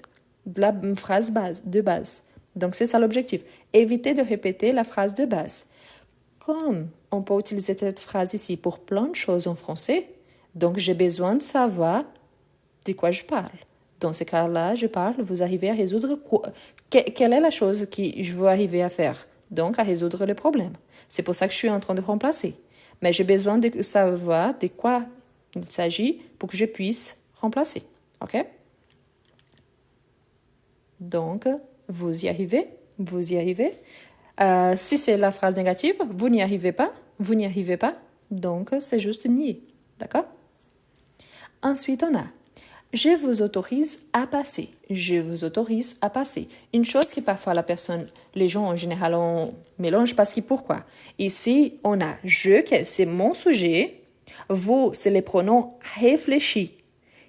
de la phrase de base. Donc, c'est ça l'objectif. Éviter de répéter la phrase de base. Comme on peut utiliser cette phrase ici pour plein de choses en français, donc j'ai besoin de savoir de quoi je parle. Dans ce cas-là, je parle, vous arrivez à résoudre quoi? Quelle est la chose que je veux arriver à faire? Donc, à résoudre le problème. C'est pour ça que je suis en train de remplacer. Mais j'ai besoin de savoir de quoi il s'agit pour que je puisse remplacer. OK? Donc, vous y arrivez? Vous y arrivez? Si c'est la phrase négative, vous n'y arrivez pas. Vous n'y arrivez pas. Donc, c'est juste nier. D'accord? Ensuite, on a je vous autorise à passer. Je vous autorise à passer. Une chose que parfois les gens en général, on mélange parce que pourquoi? Ici, on a je, c'est mon sujet. Vous, c'est les pronoms réfléchis.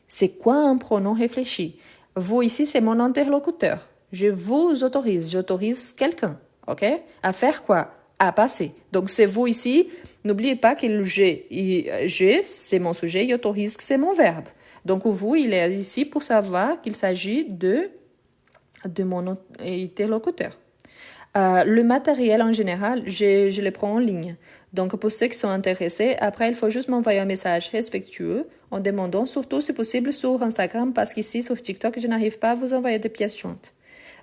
C'est quoi un pronom réfléchi? Vous, ici, c'est mon interlocuteur. Je vous autorise. J'autorise quelqu'un. OK? À faire quoi? À passer. Donc, c'est vous ici. N'oubliez pas que le je, c'est mon sujet. Il autorise, c'est mon verbe. Donc, vous, il est ici pour savoir qu'il s'agit de mon interlocuteur. Le matériel, en général, je le prends en ligne. Donc, pour ceux qui sont intéressés, après, il faut juste m'envoyer un message respectueux en demandant, surtout si possible, sur Instagram, parce qu'ici, sur TikTok, je n'arrive pas à vous envoyer des pièces jointes.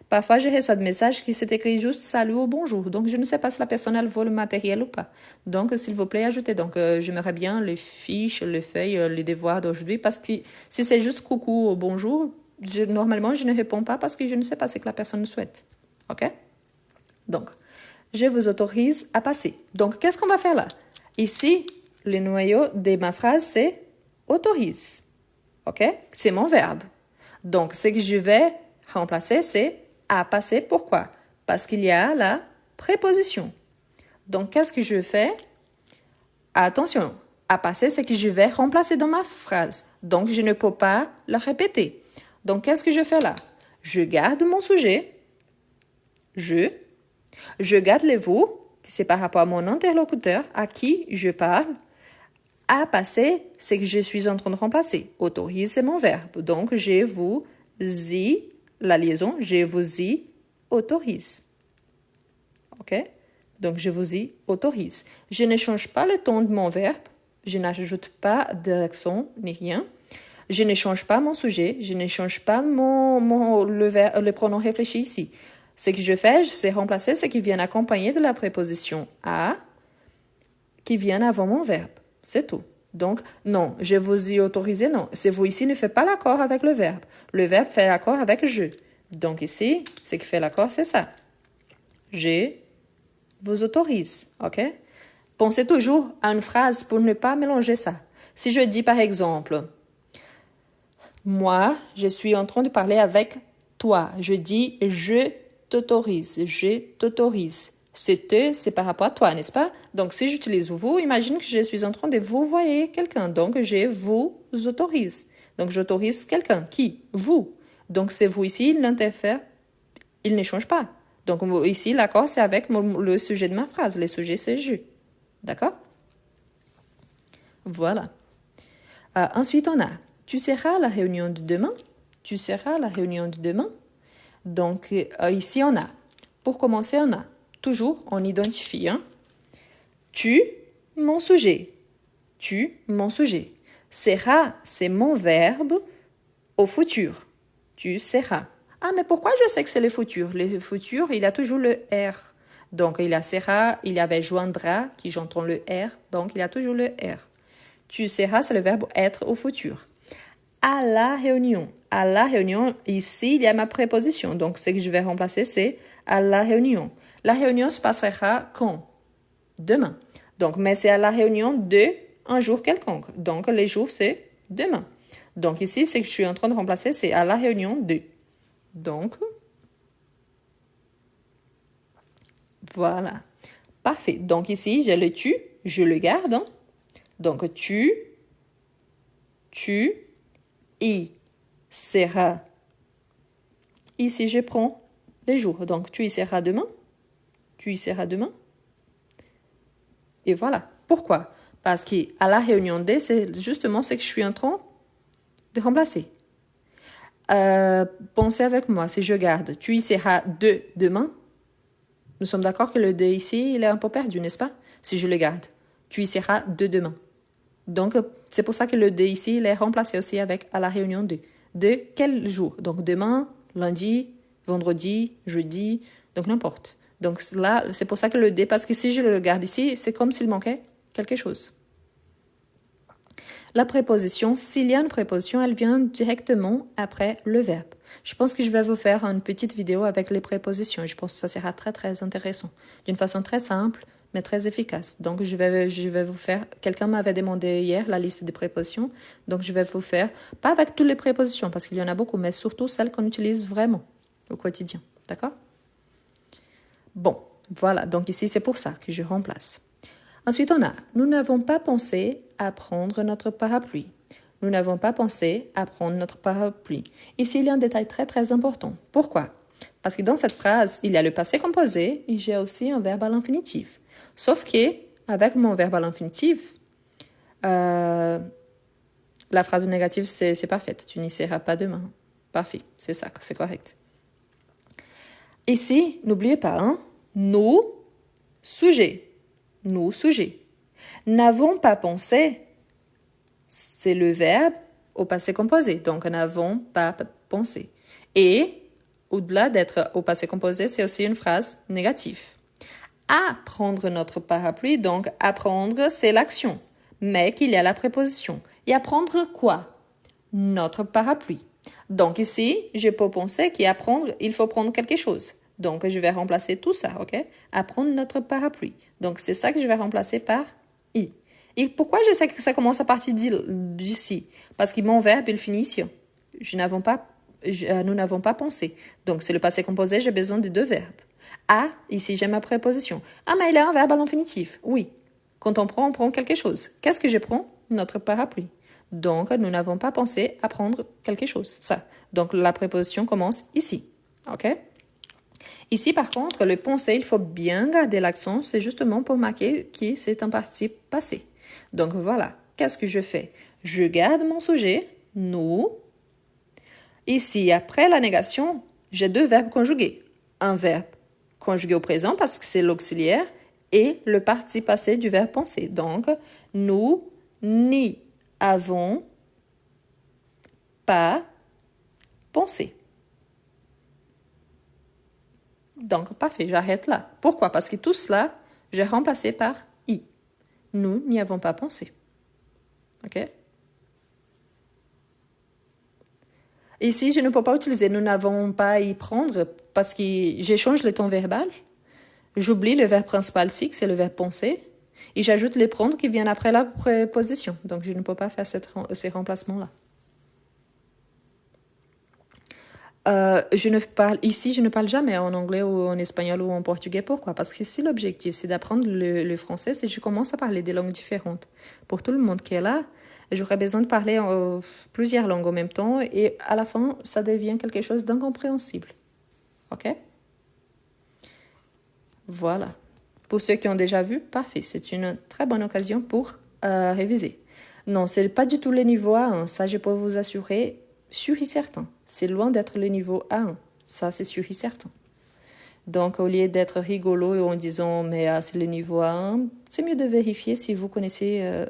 Parfois, je reçois des messages qui s'est écrit juste salut ou bonjour. Donc, je ne sais pas si la personne elle vaut le matériel ou pas. Donc, s'il vous plaît, ajoutez. Donc, j'aimerais bien les fiches, les feuilles, les devoirs d'aujourd'hui. Parce que si c'est juste coucou ou bonjour, normalement, je ne réponds pas parce que je ne sais pas ce que la personne souhaite. OK? Donc, je vous autorise à passer. Donc, qu'est-ce qu'on va faire là? Ici, le noyau de ma phrase, c'est autorise. OK? C'est mon verbe. Donc, ce que je vais remplacer, c'est à passer. Pourquoi? Parce qu'il y a la préposition. Donc, qu'est-ce que je fais? Attention, à passer, c'est que je vais remplacer dans ma phrase. Donc, je ne peux pas le répéter. Donc, qu'est-ce que je fais là? Je garde mon sujet. Je garde le vous, qui c'est par rapport à mon interlocuteur, à qui je parle. À passer, c'est que je suis en train de remplacer. Autorise, c'est mon verbe. Donc, je vous y, la liaison, je vous y autorise. OK? Donc, je vous y autorise. Je ne change pas le ton de mon verbe. Je n'ajoute pas d'accent ni rien. Je ne change pas mon sujet. Je ne change pas le pronom réfléchi ici. Ce que je fais, c'est remplacer ce qui vient accompagné de la préposition à qui vient avant mon verbe. C'est tout. Donc, non, je vous y autorise, non. C'est vous ici ne fait pas l'accord avec le verbe. Le verbe fait l'accord avec je. Donc ici, ce qui fait l'accord, c'est ça. Je vous autorise, OK? Pensez toujours à une phrase pour ne pas mélanger ça. Si je dis par exemple, moi, je suis en train de parler avec toi. Je dis je t'autorise, je t'autorise. C'est par rapport à toi, n'est-ce pas? Donc, si j'utilise vous, imagine que je suis en train de vous voyer quelqu'un. Donc, je vous autorise. Donc, j'autorise quelqu'un. Qui? Vous. Donc, c'est vous ici, il n'interfère, il ne change pas. Donc, ici, l'accord, c'est avec le sujet de ma phrase. Le sujet, c'est je. D'accord? Voilà. Ensuite, on a, tu seras à la réunion de demain? Tu seras à la réunion de demain? Donc, ici, on a, pour commencer, on a, toujours, on identifie, hein? Tu, mon sujet. Tu, mon sujet. Sera, c'est mon verbe au futur. Tu seras. Ah, mais pourquoi je sais que c'est le futur? Le futur, il a toujours le R. Donc, il y a sera, il y avait joindra, qui j'entends le R. Donc, il y a toujours le R. Tu seras, c'est le verbe être au futur. À la réunion. À la réunion, ici, il y a ma préposition. Donc, ce que je vais remplacer, c'est à la réunion. La réunion se passera quand? Demain. Donc, mais c'est à la réunion de un jour quelconque. Donc, les jours, c'est demain. Donc, ici, ce que je suis en train de remplacer, c'est à la réunion de. Donc, voilà. Parfait. Donc ici, j'ai le tu, je le garde. Hein. Donc tu, y seras. Ici, je prends les jours. Donc tu y seras demain. Tu y seras demain. Et voilà. Pourquoi? Parce qu'à la réunion D, c'est justement ce que je suis en train de remplacer. Pensez avec moi, si je garde, tu y seras de demain. Nous sommes d'accord que le de ici, il est un peu perdu, n'est-ce pas? Si je le garde, tu y seras de demain. Donc, c'est pour ça que le de ici, il est remplacé aussi avec à la réunion de. De quel jour? Donc, demain, lundi, vendredi, jeudi, donc n'importe. Donc là, c'est pour ça que le de, parce que si je le garde ici, c'est comme s'il manquait quelque chose. La préposition, s'il y a une préposition, elle vient directement après le verbe. Je pense que je vais vous faire une petite vidéo avec les prépositions. Je pense que ça sera très, très intéressant. D'une façon très simple, mais très efficace. Donc, je vais vous faire... Quelqu'un m'avait demandé hier la liste des prépositions. Donc, je vais vous faire, pas avec toutes les prépositions, parce qu'il y en a beaucoup, mais surtout celles qu'on utilise vraiment au quotidien. D'accord? Bon, voilà. Donc, ici, c'est pour ça que je remplace. Ensuite, on a « Nous n'avons pas pensé à prendre notre parapluie ». Nous n'avons pas pensé à prendre notre parapluie. Ici, il y a un détail très, très important. Pourquoi? Parce que dans cette phrase, il y a le passé composé et j'ai aussi un verbe à l'infinitif. Sauf que, avec mon verbe à l'infinitif, la phrase négative, c'est parfaite. Tu n'y seras pas demain. Parfait, c'est ça, c'est correct. Ici, n'oubliez pas, hein, nous, sujet. Nous, sujet. N'avons pas pensé, c'est le verbe au passé composé. Donc, n'avons pas pensé. Et, au-delà d'être au passé composé, c'est aussi une phrase négative. Apprendre notre parapluie, donc apprendre, c'est l'action. Mais qu'il y a la préposition. Et apprendre quoi? Notre parapluie. Donc ici, je peux penser qu'apprendre, il faut prendre quelque chose. Donc, je vais remplacer tout ça, ok? Apprendre notre parapluie. Donc, c'est ça que je vais remplacer par i. Et pourquoi je sais que ça commence à partir d'ici? Parce que mon verbe, il finit ici. Nous n'avons pas pensé. Donc, c'est le passé composé, j'ai besoin de deux verbes. Ici, j'ai ma préposition. Mais il y a un verbe à l'infinitif. Oui. Quand on prend quelque chose. Qu'est-ce que je prends? Notre parapluie. Donc, nous n'avons pas pensé à prendre quelque chose. Ça. Donc, la préposition commence ici. OK? Ici, par contre, le penser, il faut bien garder l'accent. C'est justement pour marquer que c'est un participe passé. Donc, voilà. Qu'est-ce que je fais? Je garde mon sujet, nous. Ici, après la négation, j'ai deux verbes conjugués. Un verbe conjugué au présent parce que c'est l'auxiliaire et le participe passé du verbe penser. Donc, nous n'y avons pas pensé. Donc, parfait, j'arrête là. Pourquoi? Parce que tout cela, j'ai remplacé par i. Nous n'y avons pas pensé. OK? Ici, je ne peux pas utiliser nous n'avons pas à y prendre parce que j'échange le temps verbal. J'oublie le verbe principal si, c'est le verbe penser. Et j'ajoute les prendre qui viennent après la préposition. Donc, je ne peux pas faire ces remplacements-là. Je ne parle jamais en anglais ou en espagnol ou en portugais. Pourquoi? Parce que si l'objectif, c'est d'apprendre le français, si je commence à parler des langues différentes, pour tout le monde qui est là, j'aurais besoin de parler plusieurs langues en même temps et à la fin, ça devient quelque chose d'incompréhensible. OK? Voilà. Pour ceux qui ont déjà vu, parfait. C'est une très bonne occasion pour réviser. Non, ce n'est pas du tout le niveau A1. Ça, je peux vous assurer, sûr et certain. C'est loin d'être le niveau A1. Ça, c'est sûr et certain. Donc, au lieu d'être rigolo et en disant, mais c'est le niveau A1, c'est mieux de vérifier si vous connaissez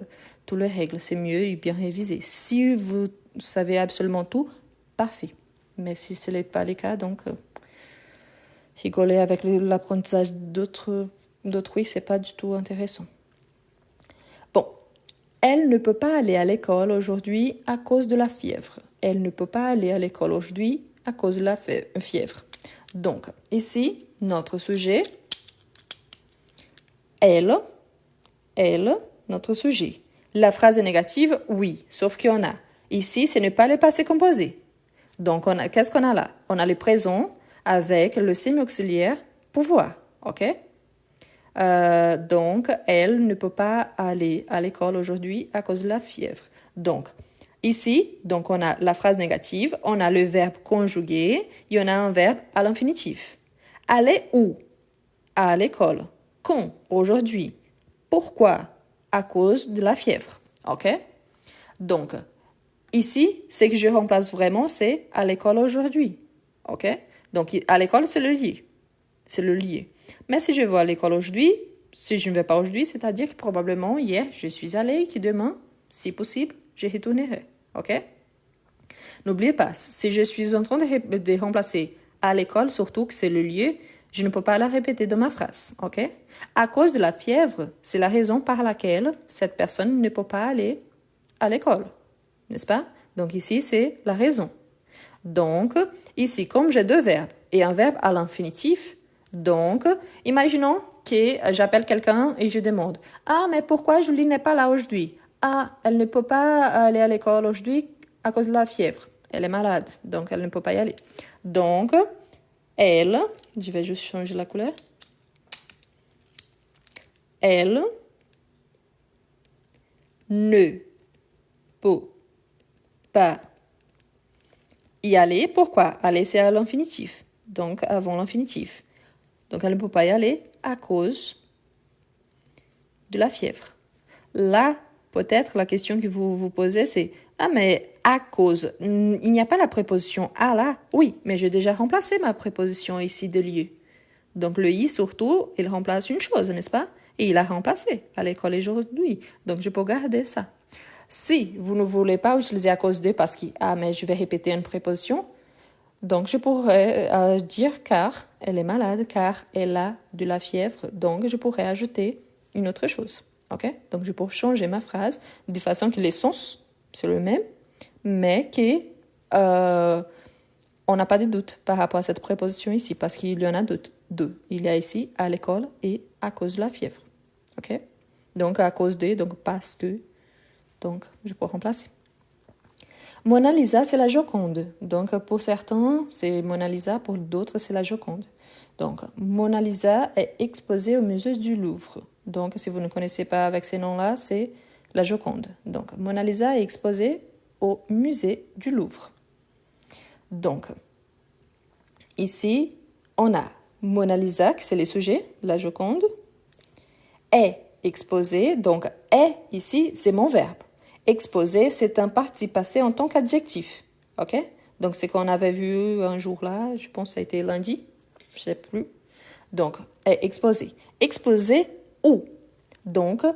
toutes les règles. C'est mieux et bien réviser. Si vous savez absolument tout, parfait. Mais si ce n'est pas le cas, donc rigoler avec l'apprentissage d'autrui, c'est pas du tout intéressant. Bon, elle ne peut pas aller à l'école aujourd'hui à cause de la fièvre. Elle ne peut pas aller à l'école aujourd'hui à cause de la fièvre. Donc, ici, notre sujet, elle, notre sujet. La phrase est négative, oui, sauf qu'il y en a. Ici, ce n'est pas le passé composé. Donc, qu'est-ce qu'on a là? On a le présent avec le semi-auxiliaire pouvoir, ok? Donc, elle ne peut pas aller à l'école aujourd'hui à cause de la fièvre. Donc, ici, donc on a la phrase négative, on a le verbe conjugué, il y en a un verbe à l'infinitif. Aller où? À l'école. Quand? Aujourd'hui. Pourquoi? À cause de la fièvre. OK? Donc, ici, ce que je remplace vraiment, c'est à l'école aujourd'hui. OK? Donc, à l'école, c'est le lieu. C'est le lieu. Mais si je vais à l'école aujourd'hui, si je ne vais pas aujourd'hui, c'est-à-dire que probablement hier, je suis allée, que demain, si possible, je retournerai. OK? N'oubliez pas, si je suis en train de remplacer à l'école, surtout que c'est le lieu, je ne peux pas la répéter dans ma phrase. OK? À cause de la fièvre, c'est la raison par laquelle cette personne ne peut pas aller à l'école. N'est-ce pas? Donc ici, c'est la raison. Donc, ici, comme j'ai deux verbes et un verbe à l'infinitif, donc, imaginons que j'appelle quelqu'un et je demande « Ah, mais pourquoi Julie n'est pas là aujourd'hui? Ah, elle ne peut pas aller à l'école aujourd'hui à cause de la fièvre. Elle est malade, donc elle ne peut pas y aller. » Donc, elle, je vais juste changer la couleur. Elle ne peut pas y aller. Pourquoi? Aller, c'est à l'infinitif. Donc, avant l'infinitif. Donc, elle ne peut pas y aller à cause de la fièvre. Là, peut-être, la question que vous vous posez, c'est « Ah, mais à cause, il n'y a pas la préposition à là? » Oui, mais j'ai déjà remplacé ma préposition ici de lieu. Donc, le i, surtout, il remplace une chose, n'est-ce pas? Et il a remplacé à l'école aujourd'hui. Donc, je peux garder ça. Si vous ne voulez pas utiliser à cause de parce que, ah, mais je vais répéter une préposition, donc je pourrais dire car elle est malade, car elle a de la fièvre, donc je pourrais ajouter une autre chose. OK? Donc, je peux changer ma phrase de façon que les sens, c'est le même, mais que on n'a pas de doute par rapport à cette préposition ici, parce qu'il y en a deux. Il y a ici à l'école et à cause de la fièvre. OK? Donc, à cause de, donc parce que. Donc, je peux remplacer. Mona Lisa, c'est la Joconde. Donc, pour certains, c'est Mona Lisa, pour d'autres, c'est la Joconde. Donc, Mona Lisa est exposée au musée du Louvre. Donc, si vous ne connaissez pas avec ces noms-là, c'est la Joconde. Donc, Mona Lisa est exposée au musée du Louvre. Donc, ici, on a Mona Lisa, c'est les sujets, la Joconde, est exposée. Donc, est, ici, c'est mon verbe. Exposé, c'est un participe passé en tant qu'adjectif. OK? Donc, c'est qu'on avait vu un jour là, je pense que ça a été lundi, je ne sais plus. Donc, est exposé. Exposé où? Donc,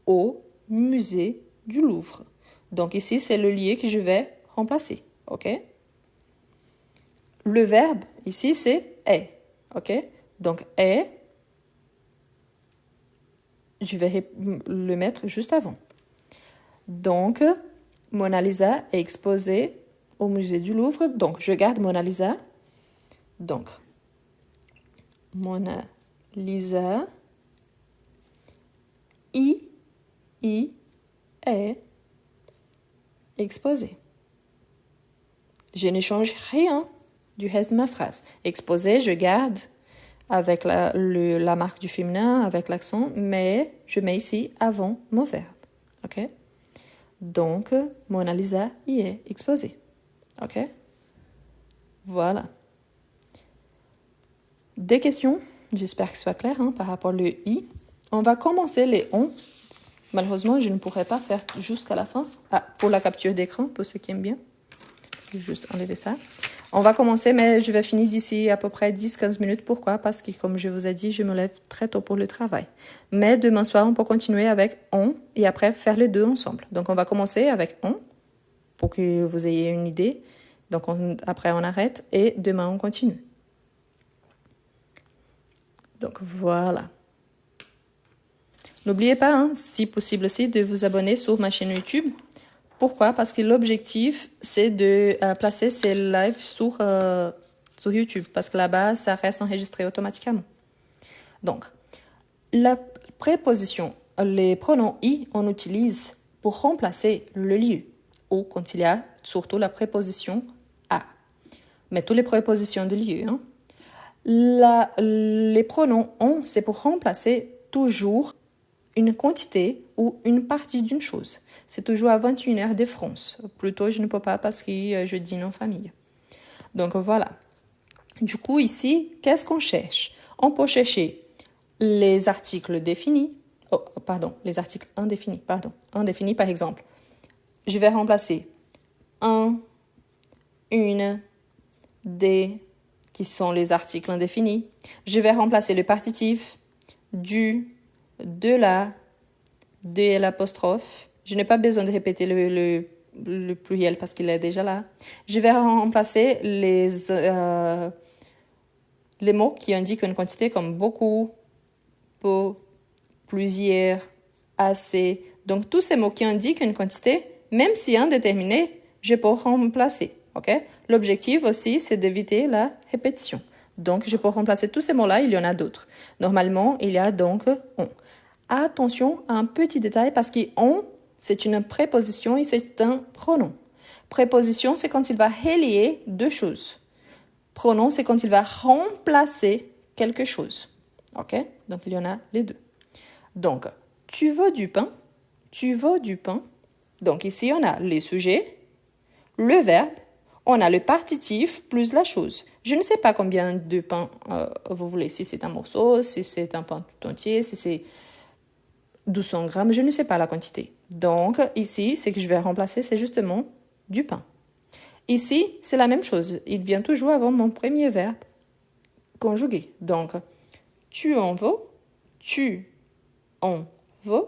au musée du Louvre. Donc, ici, c'est le lieu que je vais remplacer. OK? Le verbe, ici, c'est est. OK? Donc, est, je vais le mettre juste avant. Donc, Mona Lisa est exposée au musée du Louvre. Donc, je garde Mona Lisa. Donc, Mona Lisa est exposée. Je ne change rien du reste de ma phrase. Exposée, je garde avec la marque du féminin, avec l'accent, mais je mets ici avant mon verbe. OK? Donc, Mona Lisa y est exposée. OK? Voilà. Des questions? J'espère que ce soit clair par rapport au i. On va commencer les on. Malheureusement, je ne pourrai pas faire jusqu'à la fin. Ah, pour la capture d'écran, pour ceux qui aiment bien. Je vais juste enlever ça. On va commencer, mais je vais finir d'ici à peu près 10-15 minutes. Pourquoi? Parce que, comme je vous ai dit, je me lève très tôt pour le travail. Mais demain soir, on peut continuer avec on et après faire les deux ensemble. Donc, on va commencer avec on pour que vous ayez une idée. Donc, après, on arrête et demain, on continue. Donc, voilà. N'oubliez pas, si possible aussi, de vous abonner sur ma chaîne YouTube. Pourquoi? Parce que l'objectif, c'est de placer ces lives sur YouTube. Parce que là-bas, ça reste enregistré automatiquement. Donc, la préposition, les pronoms i, on utilise pour remplacer le lieu. Ou quand il y a surtout la préposition à. Mais toutes les prépositions de lieu. Les pronoms on, c'est pour remplacer toujours une quantité ou une partie d'une chose. C'est toujours à 21h de France. Plutôt, je ne peux pas parce que je dîne en famille. Donc voilà. Du coup, ici, qu'est-ce qu'on cherche? On peut chercher les articles définis. Oh, pardon, les articles indéfinis. Pardon, indéfinis par exemple. Je vais remplacer un, une, des, qui sont les articles indéfinis. Je vais remplacer le partitif du, de la, de l'apostrophe. Je n'ai pas besoin de répéter le pluriel parce qu'il est déjà là. Je vais remplacer les mots qui indiquent une quantité comme beaucoup, peu, plusieurs, assez. Donc, tous ces mots qui indiquent une quantité, même si indéterminée, je peux remplacer. Okay? L'objectif aussi, c'est d'éviter la répétition. Donc, je peux remplacer tous ces mots-là, il y en a d'autres. Normalement, il y a donc on. Attention à un petit détail parce que on, c'est une préposition et c'est un pronom. Préposition, c'est quand il va relier deux choses. Pronom, c'est quand il va remplacer quelque chose. OK? Donc, il y en a les deux. Donc, tu veux du pain? Tu veux du pain? Donc, ici, on a les sujets, le verbe, on a le partitif plus la chose. Je ne sais pas combien de pain vous voulez. Si c'est un morceau, si c'est un pain tout entier, si c'est 200 grammes, je ne sais pas la quantité. Donc, ici, ce que je vais remplacer, c'est justement du pain. Ici, c'est la même chose. Il vient toujours avant mon premier verbe conjugué. Donc, tu en veux, tu en veux.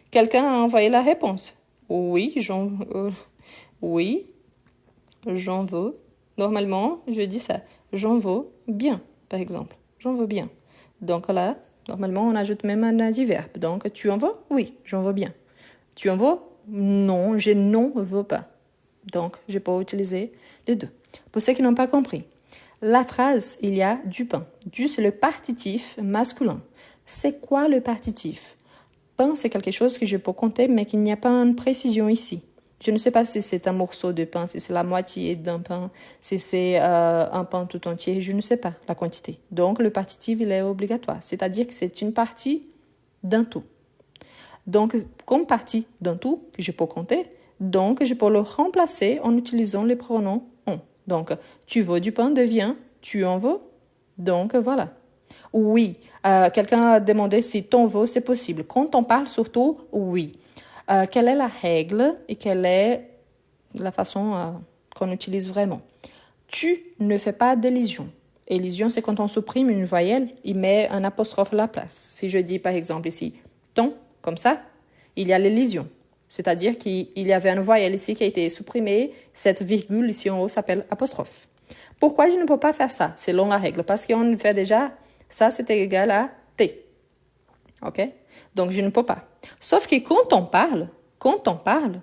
Quelqu'un a envoyé la réponse. Oui, oui, j'en veux. Normalement, je dis ça. J'en veux bien, par exemple. J'en veux bien. Donc là, normalement, on ajoute même un adverbe. Donc, tu en veux? Oui, j'en veux bien. Tu en veux? Non, je n'en veux pas. Donc, je peux utiliser les deux. Pour ceux qui n'ont pas compris, la phrase, il y a du pain. Du, c'est le partitif masculin. C'est quoi le partitif? Pain, c'est quelque chose que je peux compter, mais qu'il n'y a pas une précision ici. Je ne sais pas si c'est un morceau de pain, si c'est la moitié d'un pain, si c'est un pain tout entier. Je ne sais pas la quantité. Donc, le partitif, il est obligatoire. C'est-à-dire que c'est une partie d'un tout. Donc, comme partie d'un tout, je peux compter. Donc, je peux le remplacer en utilisant les pronoms on. Donc, tu veux du pain devient tu en veux. Donc, voilà. Oui, quelqu'un a demandé si ton veux, c'est possible. Quand on parle surtout, oui. Quelle est la règle et quelle est la façon qu'on utilise vraiment? Tu ne fais pas d'élision. Élision, c'est quand on supprime une voyelle, il met un apostrophe à la place. Si je dis par exemple ici ton, comme ça, il y a l'élision. C'est-à-dire qu'il y avait une voyelle ici qui a été supprimée, cette virgule ici en haut s'appelle apostrophe. Pourquoi je ne peux pas faire ça selon la règle? Parce qu'on fait déjà, ça c'est égal à T. OK? Donc je ne peux pas. Sauf que quand on parle,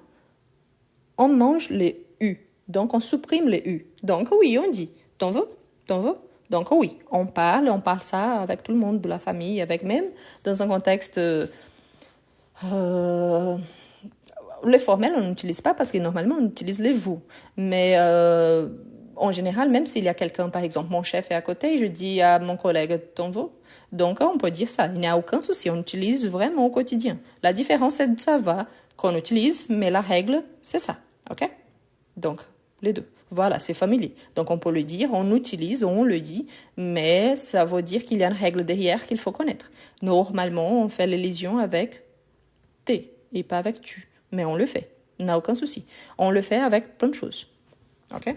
on mange les U. Donc on supprime les U. Donc oui, on dit t'en veux? T'en veux? Donc oui, on parle ça avec tout le monde de la famille, avec même dans un contexte le formel, on n'utilise pas parce que normalement, on utilise les vous. Mais en général, même s'il y a quelqu'un, par exemple, mon chef est à côté, je dis à mon collègue, t'en veux? Donc, on peut dire ça. Il n'y a aucun souci. On utilise vraiment au quotidien. La différence, c'est de ça va qu'on utilise, mais la règle, c'est ça. OK? Donc, les deux. Voilà, c'est familier. Donc, on peut le dire, on utilise, on le dit, mais ça veut dire qu'il y a une règle derrière qu'il faut connaître. Normalement, on fait l'élision avec T et pas avec tu. Mais on le fait. Il n'y a aucun souci. On le fait avec plein de choses. OK?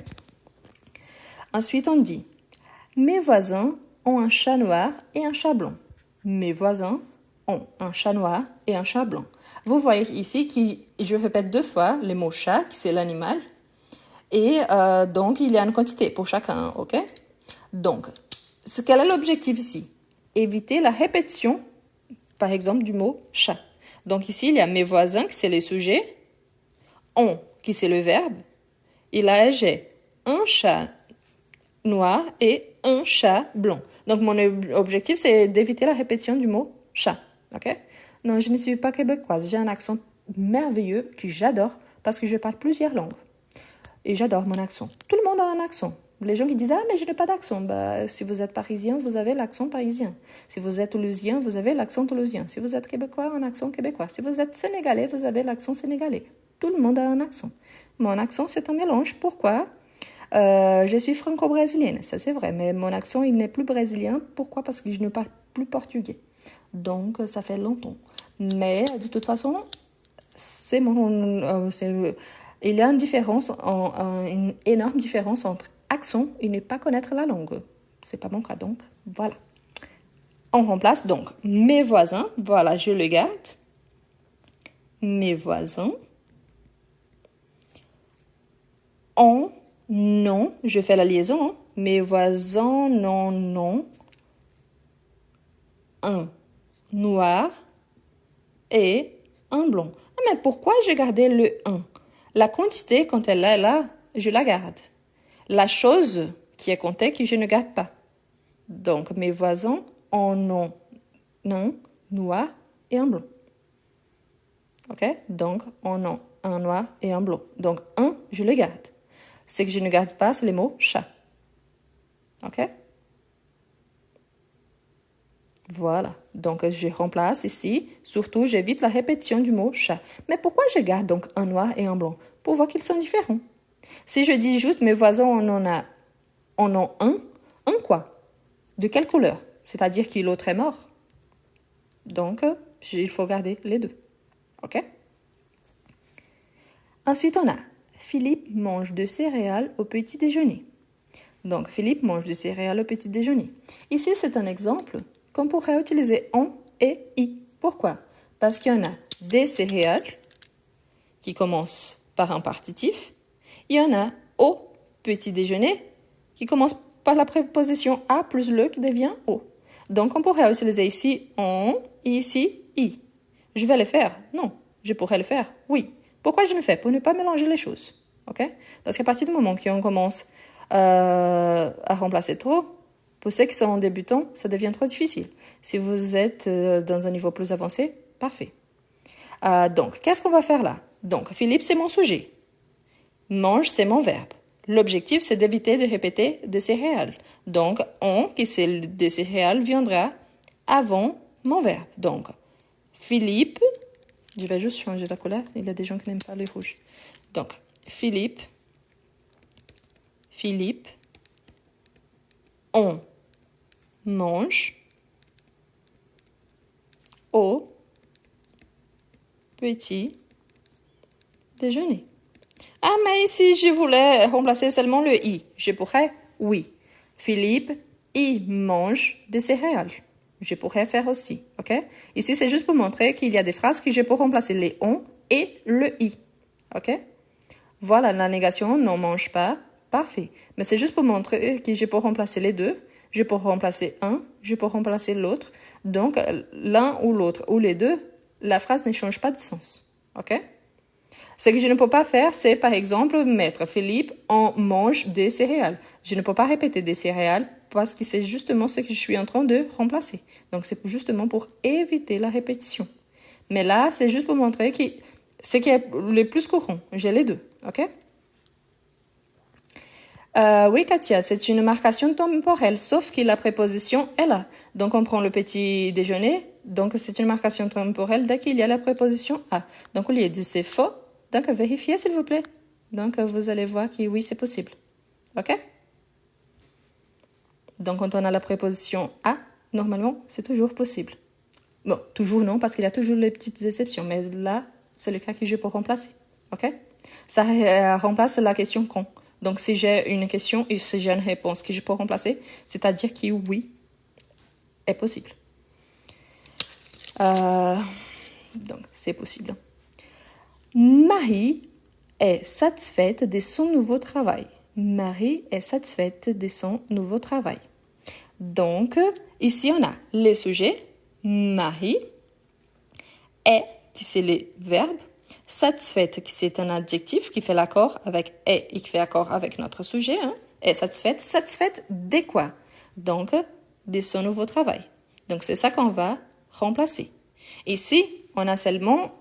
Ensuite, on dit mes voisins ont un chat noir et un chat blanc. Mes voisins ont un chat noir et un chat blanc. Vous voyez ici que je répète 2 fois le mot chat, qui c'est l'animal. Et donc, il y a une quantité pour chacun. OK? Donc, quel est l'objectif ici? Éviter la répétition, par exemple, du mot chat. Donc ici, il y a mes voisins, qui c'est les sujets, on, qui c'est le verbe, et là, j'ai un chat noir et un chat blanc. Donc mon objectif, c'est d'éviter la répétition du mot chat. OK? Non, je ne suis pas québécoise. J'ai un accent merveilleux que j'adore parce que je parle plusieurs langues. Et j'adore mon accent. Tout le monde a un accent. Les gens qui disent « Ah, mais je n'ai pas d'accent ». Bah, si vous êtes parisien, vous avez l'accent parisien. Si vous êtes toulousien, vous avez l'accent toulousien. Si vous êtes québécois, un accent québécois. Si vous êtes sénégalais, vous avez l'accent sénégalais. Tout le monde a un accent. Mon accent, c'est un mélange. Pourquoi? Je suis franco-brésilienne, ça c'est vrai, mais mon accent, il n'est plus brésilien. Pourquoi? Parce que je ne parle plus portugais. Donc, ça fait longtemps. Mais, de toute façon, il y a une différence, une énorme différence entre accent et ne pas connaître la langue. C'est pas mon cas, donc voilà. On remplace donc mes voisins. Voilà, je le garde. Mes voisins. On, non, je fais la liaison. Hein. Mes voisins, non, non. Un noir et un blond. Ah, mais pourquoi j'ai gardé le 1? La quantité, quand elle est là, je la garde. La chose qui est comptée, que je ne garde pas. Donc, mes voisins en ont un noir et un blond. OK? Donc, on a un noir et un blond. Donc, un, je le garde. Ce que je ne garde pas, c'est les mots chat. OK? Voilà. Donc, je remplace ici. Surtout, j'évite la répétition du mot chat. Mais pourquoi je garde donc un noir et un blanc? Pour voir qu'ils sont différents. Si je dis juste mes voisins en ont un quoi? De quelle couleur? C'est-à-dire que l'autre est mort. Donc, il faut garder les deux. OK? Ensuite, on a Philippe mange de céréales au petit déjeuner. Donc, Philippe mange de céréales au petit déjeuner. Ici, c'est un exemple qu'on pourrait utiliser on et i. Pourquoi? Parce qu'il y en a des céréales qui commencent par un partitif. Il y en a au petit déjeuner qui commence par la préposition a plus le qui devient au. Donc, on pourrait utiliser ici on et ici i. Je vais le faire? Non. Je pourrais le faire? Oui. Pourquoi je le fais? Pour ne pas mélanger les choses. OK? Parce qu'à partir du moment qu'on commence à remplacer trop, pour ceux qui sont débutants, ça devient trop difficile. Si vous êtes dans un niveau plus avancé, parfait. Donc, qu'est-ce qu'on va faire là? Donc, Philippe, c'est mon sujet. Mange, c'est mon verbe. L'objectif, c'est d'éviter de répéter des céréales. Donc, on, qui c'est des céréales, viendra avant mon verbe. Donc, Philippe, je vais juste changer la couleur, il y a des gens qui n'aiment pas le rouge. Donc, Philippe, on mange au petit déjeuner. Ah, mais si je voulais remplacer seulement le i, je pourrais? Oui. Philippe, il mange des céréales. Je pourrais faire aussi, OK? Ici, c'est juste pour montrer qu'il y a des phrases que je peux remplacer les on et le i, OK? Voilà, la négation, non mange pas, parfait. Mais c'est juste pour montrer que je peux remplacer les deux. Je peux remplacer un, je peux remplacer l'autre. Donc, l'un ou l'autre ou les deux, la phrase ne change pas de sens, OK? Ce que je ne peux pas faire, c'est par exemple mettre Philippe, on mange des céréales. Je ne peux pas répéter des céréales parce que c'est justement ce que je suis en train de remplacer. Donc, c'est justement pour éviter la répétition. Mais là, c'est juste pour montrer que ce qui est le plus courant. J'ai les deux, OK? Oui, Katia, c'est une marcation temporelle, sauf que la préposition est là. Donc, on prend le petit déjeuner. Donc, c'est une marcation temporelle dès qu'il y a la préposition à. Donc, au lieu de dire c'est faux, donc vérifiez, s'il vous plaît. Donc, vous allez voir que oui, c'est possible. OK? Donc, quand on a la préposition à, normalement, c'est toujours possible. Bon, toujours non, parce qu'il y a toujours les petites exceptions. Mais là, c'est le cas que je peux remplacer. OK? Ça remplace la question quand. Donc, si j'ai une question et si j'ai une réponse que je peux remplacer, c'est-à-dire que oui, est possible. Donc, c'est possible. Marie est satisfaite de son nouveau travail. Marie est satisfaite de son nouveau travail. Donc, ici, on a les sujets. Marie est, qui c'est le verbe. Satisfaite, qui c'est un adjectif qui fait l'accord avec est et qui fait accord avec notre sujet. Hein, est satisfaite. Satisfaite de quoi? Donc, de son nouveau travail. Donc, c'est ça qu'on va remplacer. Ici, on a seulement...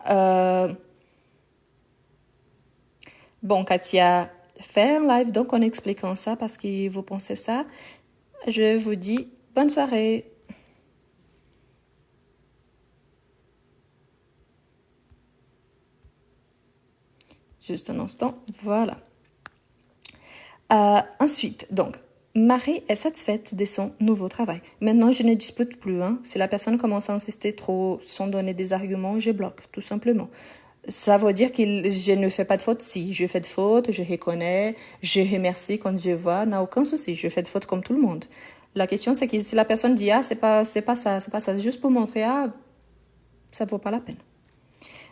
Bon, Katia, faire un live donc en expliquant ça parce que vous pensez ça. Je vous dis bonne soirée. Juste un instant, voilà. Ensuite, donc, Marie est satisfaite de son nouveau travail. Maintenant, je ne dispute plus. Hein. Si la personne commence à insister trop sans donner des arguments, je bloque, tout simplement. Ça veut dire que je ne fais pas de faute. Si je fais de faute, je reconnais, je remercie quand je vois, n'a aucun souci. Je fais de faute comme tout le monde. La question, c'est que si la personne dit, ah, c'est pas ça, juste pour montrer, ah, ça vaut pas la peine.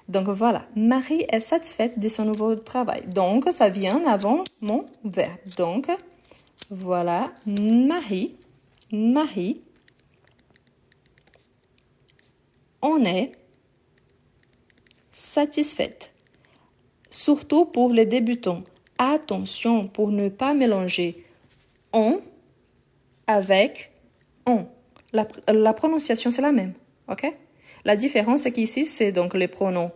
Donc voilà, Marie est satisfaite de son nouveau travail. Donc, ça vient avant mon verbe. Donc, voilà, Marie, on est satisfaite. Surtout pour les débutants. Attention pour ne pas mélanger on avec on. La prononciation, c'est la même, ok? La différence, c'est qu'ici, c'est donc les pronoms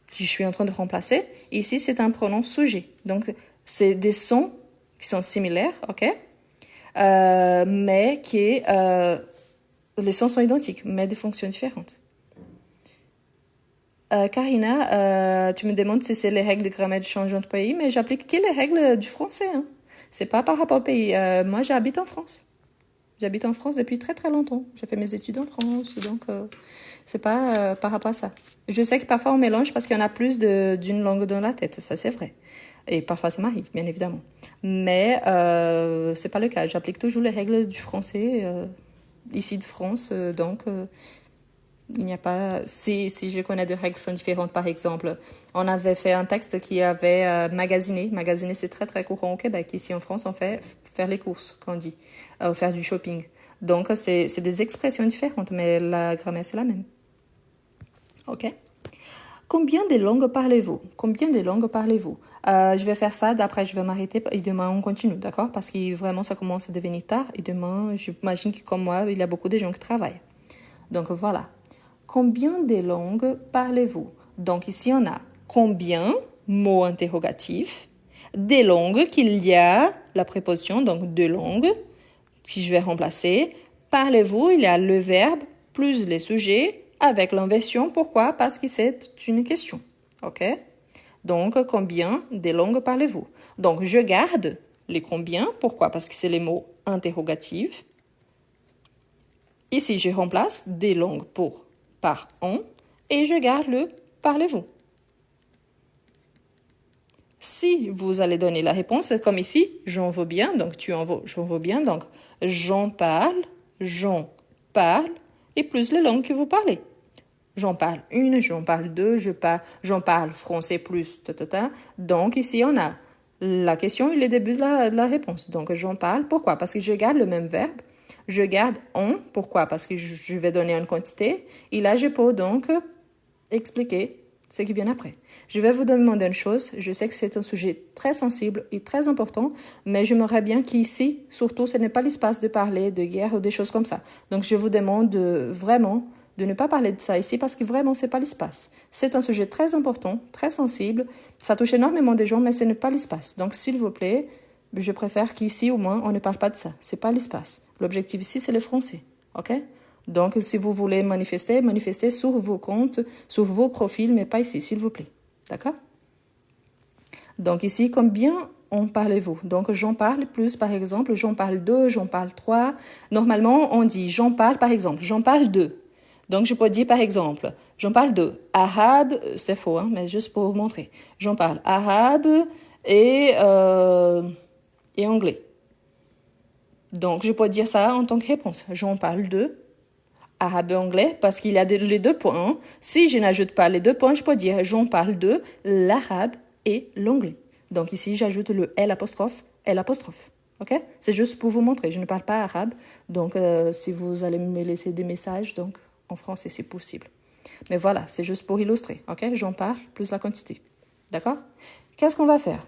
que je suis en train de remplacer. Ici, c'est un pronom sujet. Donc, c'est des sons qui sont similaires, ok? Mais les sons sont identiques, mais des fonctions différentes. Karina, tu me demandes si c'est les règles de grammaire changeant de pays, mais j'applique que les règles du français. Hein. C'est pas par rapport au pays. Moi, j'habite en France. J'habite en France depuis très très longtemps. J'ai fait mes études en France, donc c'est pas par rapport à ça. Je sais que parfois on mélange parce qu'il y en a plus d'une langue dans la tête, ça c'est vrai. Et parfois ça m'arrive, bien évidemment. Mais c'est pas le cas. J'applique toujours les règles du français ici de France, donc il n'y a pas. Si je connais des règles qui sont différentes, par exemple, on avait fait un texte qui avait magasiné. Magasiner, c'est très très courant au Québec. Ici en France, on fait faire les courses, qu'on dit, faire du shopping. Donc c'est des expressions différentes, mais la grammaire c'est la même. Ok. Combien de langues parlez-vous? Combien de langues parlez-vous? Je vais faire ça, d'après je vais m'arrêter et demain on continue, d'accord? Parce que vraiment ça commence à devenir tard et demain, j'imagine que comme moi, il y a beaucoup de gens qui travaillent. Donc voilà. Combien de langues parlez-vous? Donc ici on a combien, mot interrogatif, des langues qu'il y a, la préposition, donc deux langues, que je vais remplacer. Parlez-vous, il y a le verbe plus les sujets avec l'inversion. Pourquoi? Parce que c'est une question. Ok? Donc, combien de langues parlez-vous? Donc, je garde les combien. Pourquoi? Parce que c'est les mots interrogatifs. Ici, je remplace des langues par on et je garde le parlez-vous. Si vous allez donner la réponse, comme ici, j'en veux bien, donc tu en veux, j'en veux bien, donc j'en parle, et plus les langues que vous parlez. J'en parle une, j'en parle deux, j'en parle français plus, Donc ici, on a la question et le début de la réponse. Donc j'en parle, pourquoi? Parce que je garde le même verbe. Je garde on, pourquoi? Parce que je vais donner une quantité. Et là, je peux donc expliquer ce qui vient après. Je vais vous demander une chose. Je sais que c'est un sujet très sensible et très important, mais j'aimerais bien qu'ici, surtout, ce n'est pas l'espace de parler de guerre ou des choses comme ça. Donc, je vous demande vraiment de ne pas parler de ça ici parce que vraiment, ce n'est pas l'espace. C'est un sujet très important, très sensible. Ça touche énormément de gens, mais ce n'est pas l'espace. Donc, s'il vous plaît, je préfère qu'ici, au moins, on ne parle pas de ça. Ce n'est pas l'espace. L'objectif ici, c'est le français. OK? Donc, si vous voulez manifester, manifestez sur vos comptes, sur vos profils, mais pas ici, s'il vous plaît. D'accord? Donc, ici, combien en parlez-vous? Donc, j'en parle plus, par exemple, j'en parle deux, j'en parle trois. Normalement, on dit j'en parle, par exemple, j'en parle deux. Donc, je peux dire, par exemple, j'en parle deux. Arabe, c'est faux, hein, mais juste pour vous montrer. J'en parle arabe et anglais. Donc, je peux dire ça en tant que réponse. J'en parle deux. Arabe et anglais, parce qu'il y a les deux points. Si je n'ajoute pas les deux points, je peux dire j'en parle de l'arabe et l'anglais. Donc ici, j'ajoute le L apostrophe. Ok? C'est juste pour vous montrer. Je ne parle pas arabe. Donc, si vous allez me laisser des messages, donc en français, c'est possible. Mais voilà, c'est juste pour illustrer. Ok? J'en parle plus la quantité. D'accord? Qu'est-ce qu'on va faire?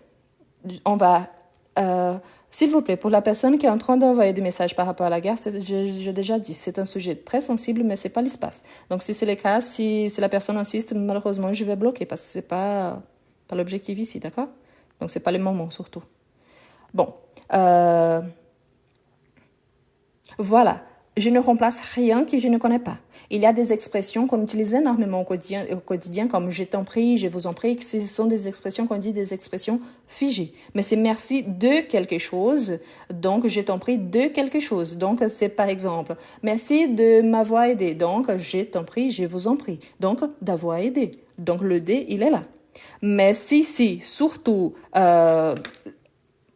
On va s'il vous plaît, pour la personne qui est en train d'envoyer des messages par rapport à la guerre, j'ai déjà dit, c'est un sujet très sensible, mais c'est pas l'espace. Donc, si c'est le cas, si la personne insiste, malheureusement, je vais bloquer parce que c'est pas l'objectif ici, d'accord? Donc, c'est pas le moment, surtout. Bon. Voilà. Je ne remplace rien que je ne connais pas. Il y a des expressions qu'on utilise énormément au quotidien, comme je t'en prie, je vous en prie, que ce sont des expressions qu'on dit des expressions figées. Mais c'est merci de quelque chose, donc je t'en prie de quelque chose. Donc c'est par exemple, merci de m'avoir aidé. Donc je t'en prie, je vous en prie. Donc d'avoir aidé. Donc le D, il est là. Mais si, surtout,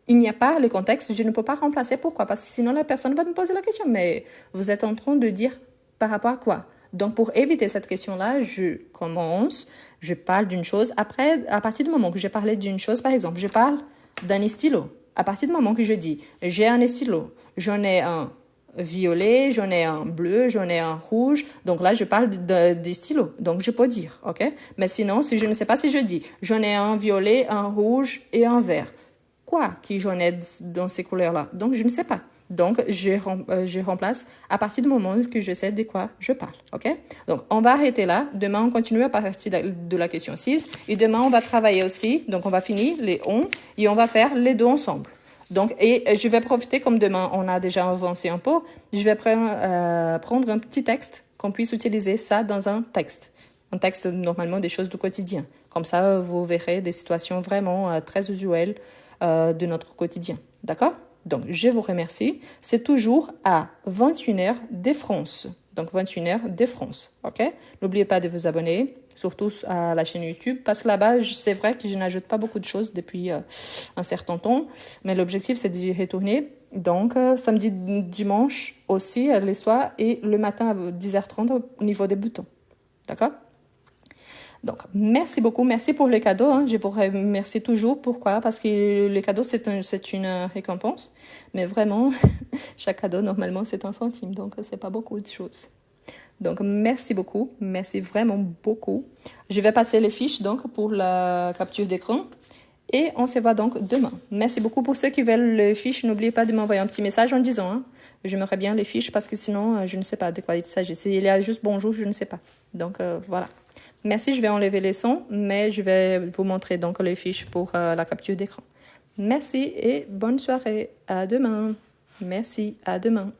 il n'y a pas le contexte, je ne peux pas remplacer. Pourquoi? Parce que sinon, la personne va me poser la question. Mais vous êtes en train de dire par rapport à quoi? Donc, pour éviter cette question-là, je commence, je parle d'une chose. Après, à partir du moment que j'ai parlé d'une chose, par exemple, je parle d'un stylo. À partir du moment que je dis, j'ai un stylo, j'en ai un violet, j'en ai un bleu, j'en ai un rouge. Donc là, je parle des stylos. Donc, je peux dire, OK? Mais sinon, si je ne sais pas si je dis, j'en ai un violet, un rouge et un vert. Quoi qui j'en ai dans ces couleurs-là? Donc, je ne sais pas. Donc, je remplace à partir du moment que je sais de quoi je parle. OK? Donc, on va arrêter là. Demain, on continue à partir de la question 6. Et demain, on va travailler aussi. Donc, on va finir les on et on va faire les deux ensemble. Donc, et je vais profiter, comme demain, on a déjà avancé un peu, je vais prendre un petit texte qu'on puisse utiliser ça dans un texte. Un texte, normalement, des choses du quotidien. Comme ça, vous verrez des situations vraiment très usuelles de notre quotidien. D'accord? Donc, je vous remercie. C'est toujours à 21h de France. Donc, 21h de France. OK? N'oubliez pas de vous abonner, surtout à la chaîne YouTube, parce que là-bas, c'est vrai que je n'ajoute pas beaucoup de choses depuis un certain temps, mais l'objectif, c'est d'y retourner. Donc, samedi, dimanche aussi, les soirs, et le matin à 10h30 au niveau des boutons. D'accord? Donc, merci beaucoup. Merci pour les cadeaux. Hein. Je vous remercie toujours. Pourquoi? Parce que les cadeaux, c'est une récompense. Mais vraiment, chaque cadeau, normalement, c'est 1 centime. Donc, c'est pas beaucoup de choses. Donc, merci beaucoup. Merci vraiment beaucoup. Je vais passer les fiches, donc, pour la capture d'écran. Et on se voit donc demain. Merci beaucoup pour ceux qui veulent les fiches. N'oubliez pas de m'envoyer un petit message en disant, hein, j'aimerais bien les fiches parce que sinon, je ne sais pas de quoi il s'agit. S'il y a juste bonjour, je ne sais pas. Donc, voilà. Merci, je vais enlever les sons, mais je vais vous montrer donc les fiches pour la capture d'écran. Merci et bonne soirée. À demain. Merci, à demain.